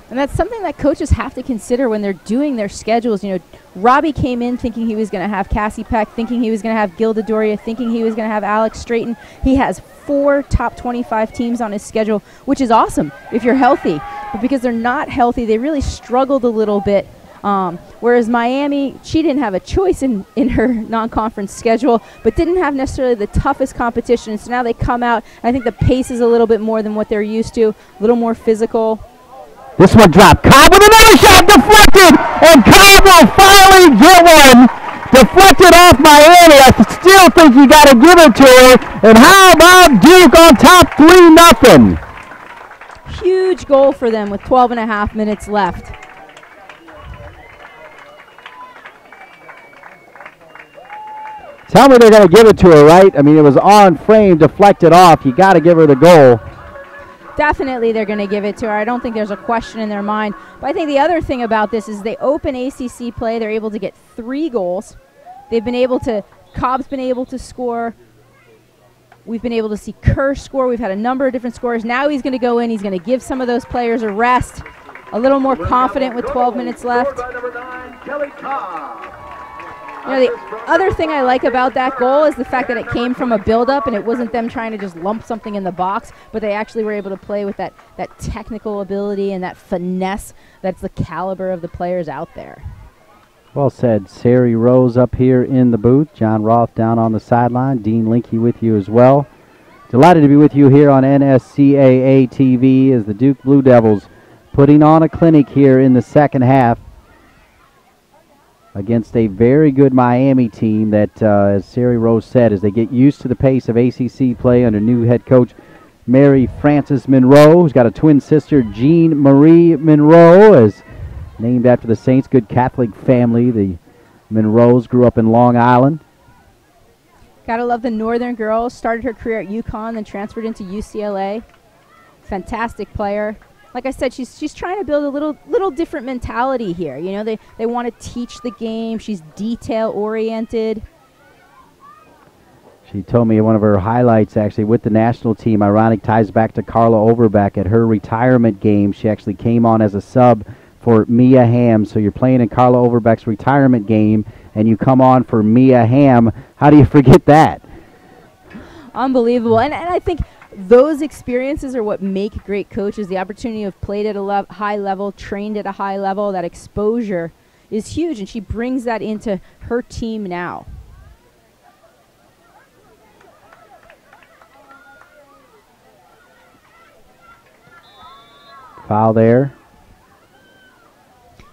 And that's something that coaches have to consider when they're doing their schedules. You know, Robbie came in thinking he was going to have Cassie Peck, thinking he was going to have Gilda Doria, thinking he was going to have Alex Strayton. He has 4 top 25 teams on his schedule, which is awesome if you're healthy. But because they're not healthy, they really struggled a little bit. Whereas Miami, she didn't have a choice in her non-conference schedule, but didn't have necessarily the toughest competition. So now they come out, and I think the pace is a little bit more than what they're used to, a little more physical. This one dropped. Cobb with another shot, deflected, and Cobb will finally get one. Deflected off Miami. I still think you got to give it to her. And how about Duke on top 3-0? Huge goal for them with 12.5 minutes left. Tell me they're going to give it to her, right? I mean, it was on frame, deflected off. You got to give her the goal. Definitely they're going to give it to her. I don't think there's a question in their mind. But I think the other thing about this is they open ACC play. They're able to get 3 goals. They've been able to, Cobb's been able to score. We've been able to see Kerr score. We've had a number of different scores. Now he's going to go in. He's going to give some of those players a rest. A little more confident with 12 minutes left. You know, the other thing I like about that goal is the fact that it came from a build-up and it wasn't them trying to just lump something in the box, but they actually were able to play with that technical ability and that finesse that's the caliber of the players out there. Well said. Sari Rose up here in the booth. John Roth down on the sideline. Dean Linke with you as well. Delighted to be with you here on NSCAA TV as the Duke Blue Devils putting on a clinic here in the second half against a very good Miami team that, as Sari Rose said, as they get used to the pace of ACC play under new head coach Mary Frances Monroe, who's got a twin sister, Jean Marie Monroe, as named after the Saints, good Catholic family. The Monroes grew up in Long Island. Gotta love the Northern girl. Started her career at UConn, then transferred into UCLA. Fantastic player. Like I said, she's trying to build a little different mentality here. You know, they want to teach the game. She's detail-oriented. She told me one of her highlights, actually, with the national team, ironic ties back to Carla Overbeck. At her retirement game, she actually came on as a sub for Mia Hamm. So you're playing in Carla Overbeck's retirement game, and you come on for Mia Hamm. How do you forget that? Unbelievable. And I think those experiences are what make great coaches. The opportunity of played at a high level, trained at a high level, that exposure is huge, and she brings that into her team now. Foul there.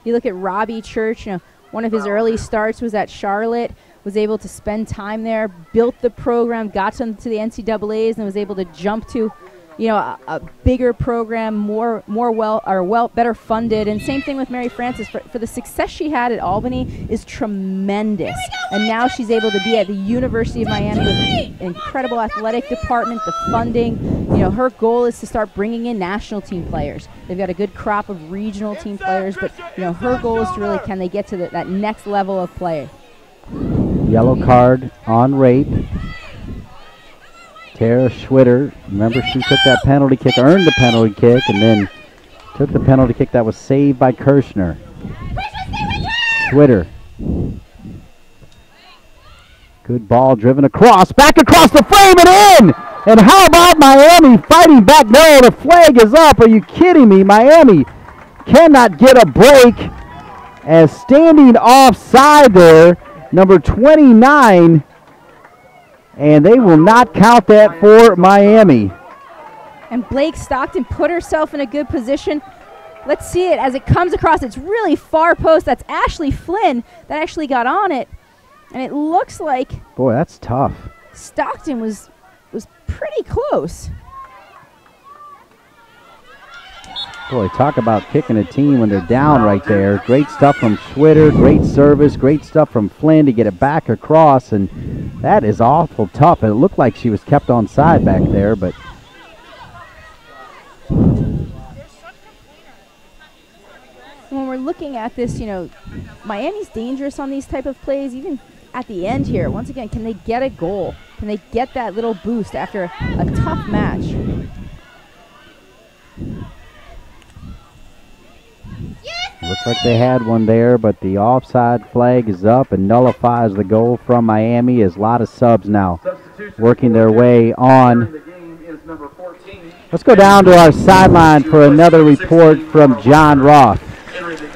You look at Robbie Church, you know, one of his early starts was at Charlotte, was able to spend time there, built the program, got them to the NCAAs, and was able to jump to, you know, a bigger program, better funded. And same thing with Mary Frances. For the success she had at Albany is tremendous. And now she's able to be at the University of Miami with an incredible athletic department, the funding. You know, her goal is to start bringing in national team players. They've got a good crop of regional team players, but, you know, her goal is to really, can they get to that next level of play? Yellow card on rape. Tara Schwitter, remember she took that penalty kick, earned the penalty kick, and then took the penalty kick that was saved by Kirshner. Schwitter. Good ball driven across, back across the frame and in! And how about Miami fighting back? No, the flag is up. Are you kidding me? Miami cannot get a break as standing offside there, number 29, and they will not count that for Miami. And Blake Stockton put herself in a good position. Let's see it as it comes across. It's really far post. That's Ashley Flynn that actually got on it. And it looks like... Boy, that's tough. Stockton was pretty close. Boy, talk about kicking a team when they're down right there. Great stuff from Schwitter, great service, great stuff from Flynn to get it back across, and that is awful tough. It looked like she was kept on side back there, but... When we're looking at this, you know, Miami's dangerous on these type of plays, even at the end here. Once again, can they get a goal? Can they get that little boost after a tough match? Looks like they had one there, but the offside flag is up and nullifies the goal from Miami. As a lot of subs now working their way on. Let's go down to our sideline for another report from John Roth.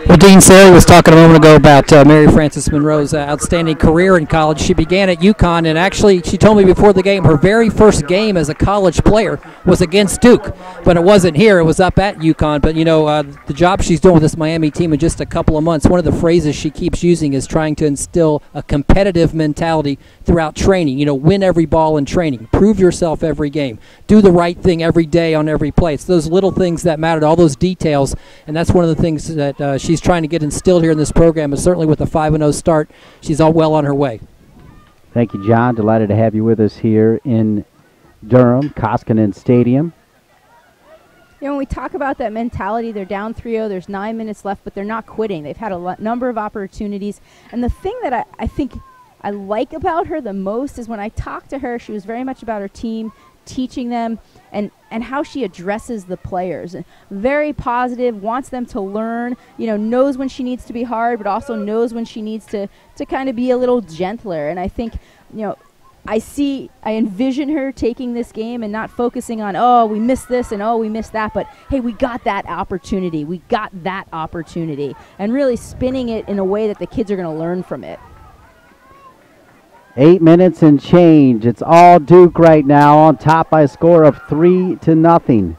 Well, Dean Sari was talking a moment ago about Mary Frances Monroe's outstanding career in college. She began at UConn, and actually she told me before the game her very first game as a college player was against Duke. But it wasn't here. It was up at UConn. But, you know, the job she's doing with this Miami team in just a couple of months, one of the phrases she keeps using is trying to instill a competitive mentality throughout training. You know, win every ball in training. Prove yourself every game. Do the right thing every day on every play. It's those little things that matter, all those details, and that's one of the things that she's trying to get instilled here in this program, and certainly with a 5-0 start, she's all well on her way. Thank you, John. Delighted to have you with us here in Durham, Koskinen Stadium. You know, when we talk about that mentality, they're down 3-0, there's 9 minutes left, but they're not quitting. They've had a number of opportunities, and the thing that I think I like about her the most is when I talked to her, she was very much about her team, teaching them, and how she addresses the players. Very positive, wants them to learn, you know, knows when she needs to be hard, but also knows when she needs to kind of be a little gentler. And I think, you know, I envision her taking this game and not focusing on, oh, we missed this and oh, we missed that, but hey, we got that opportunity. We got that opportunity. And really spinning it in a way that the kids are going to learn from it. 8 minutes and change. It's all Duke right now, on top by a score of 3-0.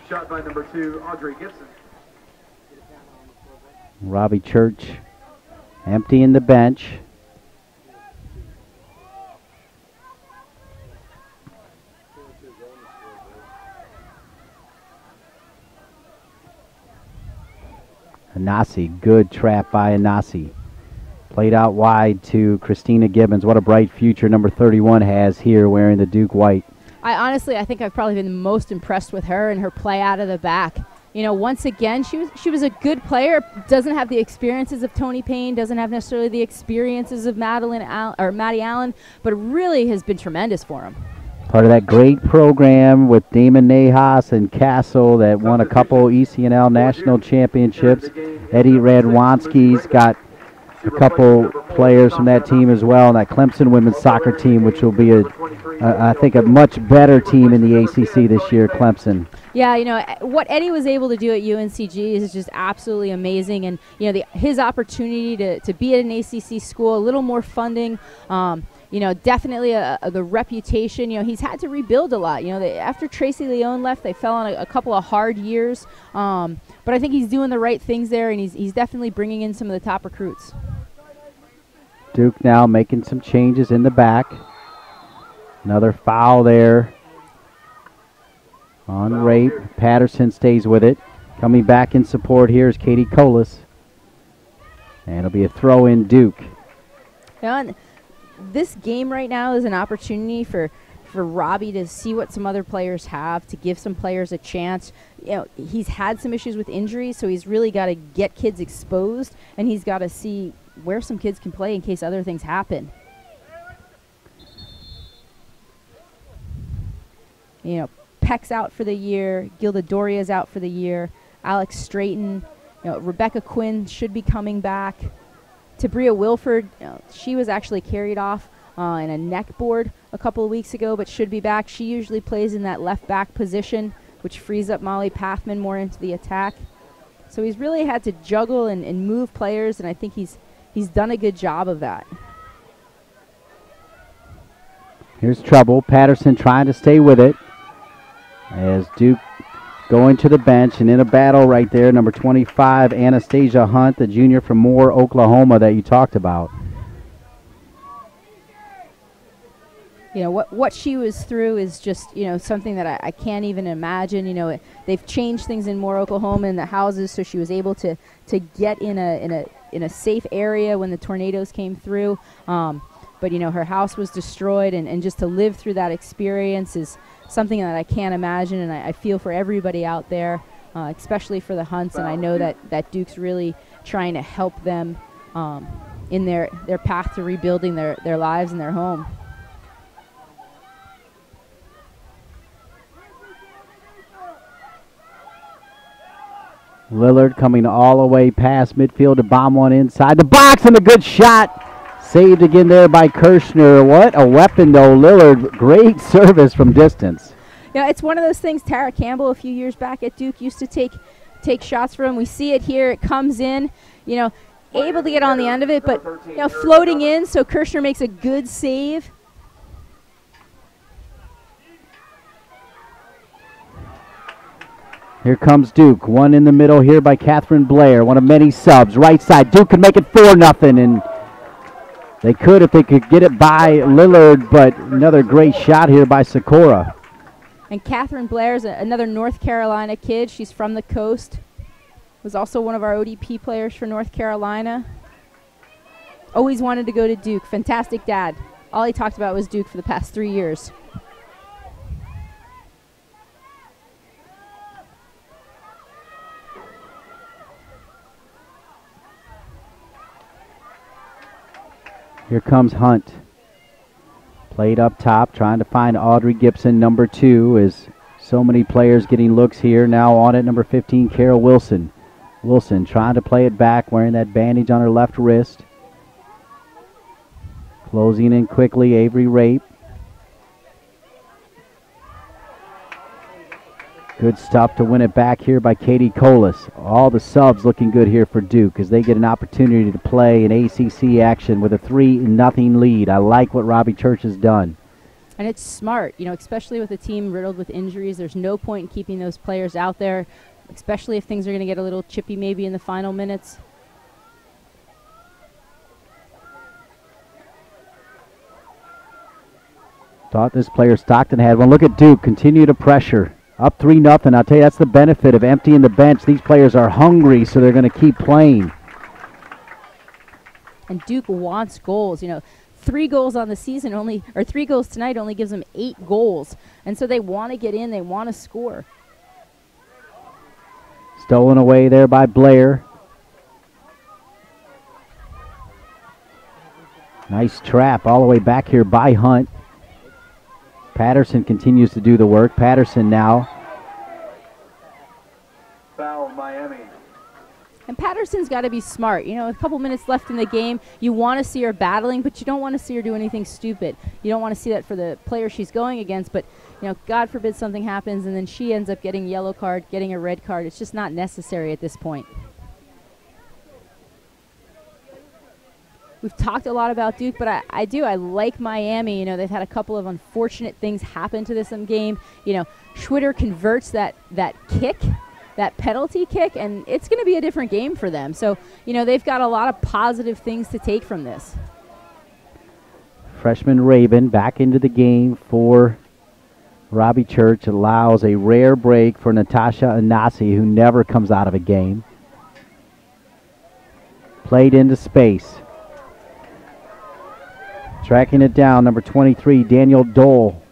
Shot by number 2, Audrey Gibson. Robbie Church emptying the bench. Anasi, good trap by Anasi. Played out wide to Christina Gibbons. What a bright future number 31 has here wearing the Duke white. I think I've probably been the most impressed with her and her play out of the back. You know, once again, she was a good player. Doesn't have the experiences of Tony Payne. Doesn't have necessarily the experiences of Maddie Allen, but really has been tremendous for him. Part of that great program with Damon Nahas and Castle that won a couple ECNL national championships. Eddie Radwanski's got a couple players from that team as well, and that Clemson women's soccer team, which will be, I think, a much better team in the ACC this year, Clemson. Yeah, you know, what Eddie was able to do at UNCG is just absolutely amazing. And, you know, his opportunity to be at an ACC school, a little more funding, you know, definitely the reputation. You know, he's had to rebuild a lot. You know, after Tracy Leone left, they fell on a couple of hard years. But I think he's doing the right things there, and he's definitely bringing in some of the top recruits. Duke now making some changes in the back. Another foul there on rape. Patterson stays with it. Coming back in support here is Katie Colas. And it'll be a throw in Duke. Yeah, this game right now is an opportunity for for Robbie to see what some other players have, to give some players a chance. He's had some issues with injuries, so he's really got to get kids exposed, and he's got to see where some kids can play in case other things happen. Peck's out for the year. Gilda Doria's out for the year. Alex Strayton. Rebecca Quinn should be coming back. Tabria Wilford, she was actually carried off in a neck board a couple of weeks ago, but should be back. She usually plays in that left back position, which frees up Molly Pathman more into the attack. So he's really had to juggle and move players, and I think he's done a good job of that. Here's trouble. Patterson trying to stay with it as Duke going to the bench, and in a battle right there, number 25, Anastasia Hunt, the junior from Moore, Oklahoma, that you talked about. What she was through is just, something that I can't even imagine. They've changed things in Moore, Oklahoma in the houses, so she was able to get in a safe area when the tornadoes came through. But, her house was destroyed, and just to live through that experience is something that I can't imagine, and I feel for everybody out there, especially for the Hunts, and I know that Duke's really trying to help them in their path to rebuilding their lives and their home. Lillard coming all the way past midfield to bomb one inside the box, and a good shot. Saved again there by Kirshner. What a weapon, though, Lillard. Great service from distance. It's one of those things. Tara Campbell, a few years back at Duke, used to take shots from him. We see it here. It comes in, able to get on the end of it, but, floating in, so Kirshner makes a good save. Here comes Duke. One in the middle here by Catherine Blair. One of many subs. Right side. Duke can make it 4-0, and they could if they could get it by Lillard, but another great shot here by Sikora. And Catherine Blair's another North Carolina kid. She's from the coast. Was also one of our ODP players for North Carolina. Always wanted to go to Duke. Fantastic dad. All he talked about was Duke for the past 3 years. Here comes Hunt. Played up top, trying to find Audrey Gibson, number 2, as so many players getting looks here. Now on it, number 15, Carol Wilson. Wilson trying to play it back, wearing that bandage on her left wrist. Closing in quickly, Avery Rape. Good stuff to win it back here by Katie Colas. All the subs looking good here for Duke as they get an opportunity to play in ACC action with a 3-0 lead. I like what Robbie Church has done. And it's smart, especially with a team riddled with injuries. There's no point in keeping those players out there, especially if things are going to get a little chippy maybe in the final minutes. Thought this player Stockton had one. Look at Duke continue to pressure. Up 3-0. I'll tell you, that's the benefit of emptying the bench. These players are hungry, so they're going to keep playing. And Duke wants goals. 3 goals on the season only, or 3 goals tonight only gives them 8 goals. And so they want to get in. They want to score. Stolen away there by Blair. Nice trap all the way back here by Hunt. Patterson continues to do the work. Patterson now. Foul Miami. And Patterson's got to be smart. A couple minutes left in the game. You want to see her battling, but you don't want to see her do anything stupid. You don't want to see that for the player she's going against, but, God forbid something happens and then she ends up getting a yellow card, getting a red card. It's just not necessary at this point. We've talked a lot about Duke, but I like Miami. They've had a couple of unfortunate things happen to this game. Schwitter converts that kick, that penalty kick, and it's going to be a different game for them. So, they've got a lot of positive things to take from this. Freshman Raven back into the game for Robbie Church. Allows a rare break for Natasha Anasi, who never comes out of a game. Played into space. Tracking it down, number 23, Daniel Dole.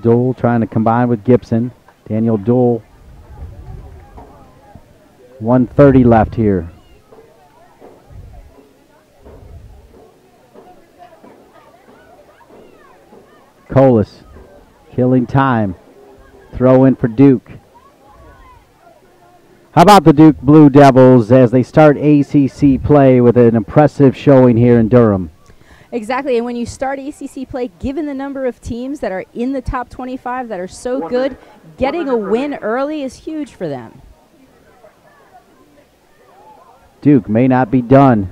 Dull trying to combine with Gibson. Daniel Dull. 1:30 left here. Colas killing time. Throw in for Duke. How about the Duke Blue Devils as they start ACC play with an impressive showing here in Durham? Exactly, and when you start ACC play, given the number of teams that are in the top 25 that are so good, getting a win early is huge for them. Duke may not be done.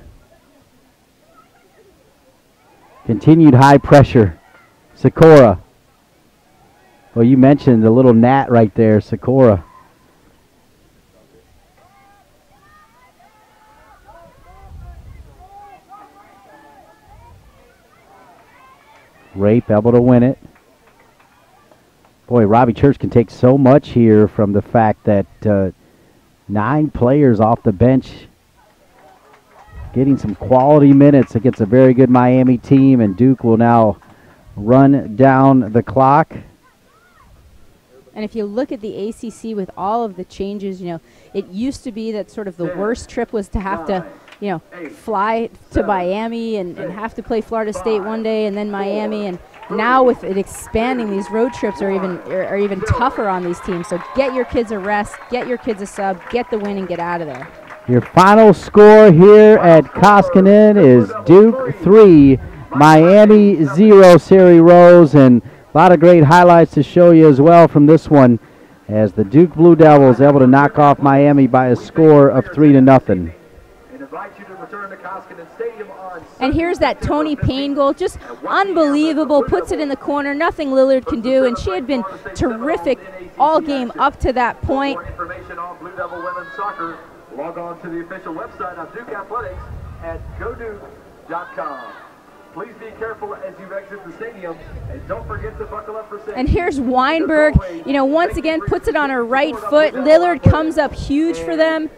Continued high pressure. Sikora. Well, you mentioned the little gnat right there, Sikora. Rape able to win it. Boy, Robbie Church can take so much here from the fact that 9 players off the bench getting some quality minutes against a very good Miami team, and Duke will now run down the clock. And if you look at the ACC with all of the changes, you know, it used to be that sort of the worst trip was to have to, you know, fly to Miami and have to play Florida State one day and then Miami. And now with it expanding, these road trips are even tougher on these teams. So get your kids a rest, get your kids a sub, get the win, and get out of there. Your final score here at Koskinen is Duke 3, Miami 0, Sari Rose, and a lot of great highlights to show you as well from this one as the Duke Blue Devils able to knock off Miami by a score of 3-0. And here's that Tony Payne goal, just unbelievable, puts it in the corner, nothing Lillard can do, and she had been terrific all game up to that point. Information on Blue Devil women's soccer, log on to the official website of Duke Athletics at goduke.com. Please be careful as you exit the stadium, and don't forget to buckle up for safety. And here's Weinberg, you know, once again puts it on her right foot. Lillard comes up huge for them.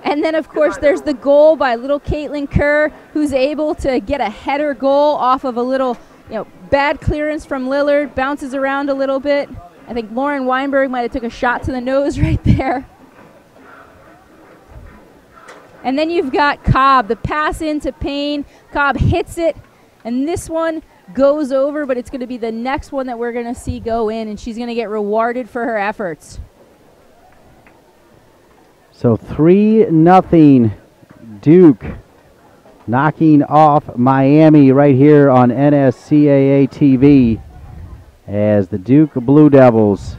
And then, of course, there's the goal by little Caitlin Kerr, who's able to get a header goal off of a little, you know, bad clearance from Lillard, bounces around a little bit. I think Lauren Weinberg might have took a shot to the nose right there. And then you've got Cobb, the pass into Payne. Cobb hits it, and this one goes over, but it's going to be the next one that we're going to see go in, and she's going to get rewarded for her efforts. So 3-0 Duke knocking off Miami right here on NSCAA TV as the Duke Blue Devils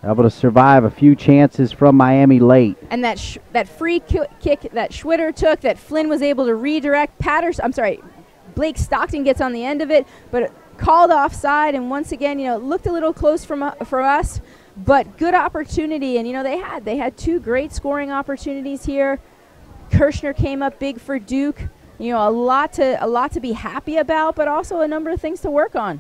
able to survive a few chances from Miami late. And that free kick that Schwitter took, that Flynn was able to redirect. Blake Stockton gets on the end of it, but called offside. And once again, you know, it looked a little close for us, but good opportunity. And you know, they had 2 great scoring opportunities here. Kirshner came up big for Duke. You know, a lot to be happy about, but also a number of things to work on.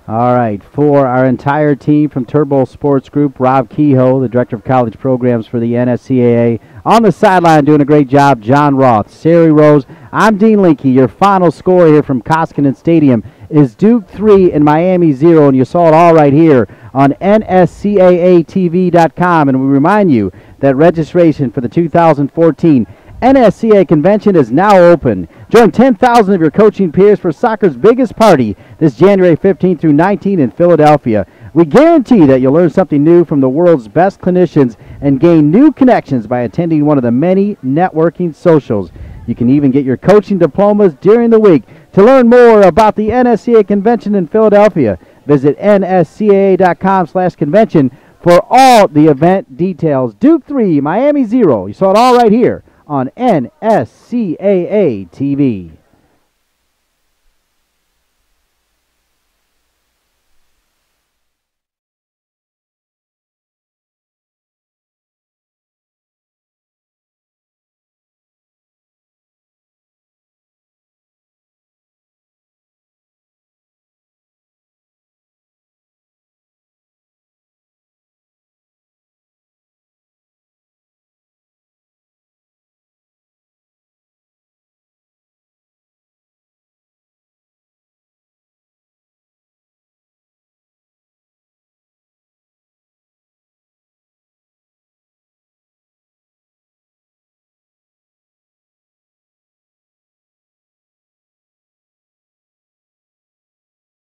All right, for our entire team from Turbo Sports Group, Rob Kehoe, the Director of College Programs for the NSCAA, on the sideline doing a great job, John Roth, Sari Rose. I'm Dean Linke. Your final score here from Koskinen Stadium is Duke 3 and Miami 0, and you saw it all right here on NSCAATV.com. And we remind you that registration for the 2014 NSCAA Convention is now open. Join 10,000 of your coaching peers for soccer's biggest party this January 15 through 19 in Philadelphia. We guarantee that you'll learn something new from the world's best clinicians and gain new connections by attending one of the many networking socials. You can even get your coaching diplomas during the week. To learn more about the NSCAA Convention in Philadelphia, visit nscaa.com/convention for all the event details. Duke 3, Miami 0. You saw it all right here on NSCAA TV.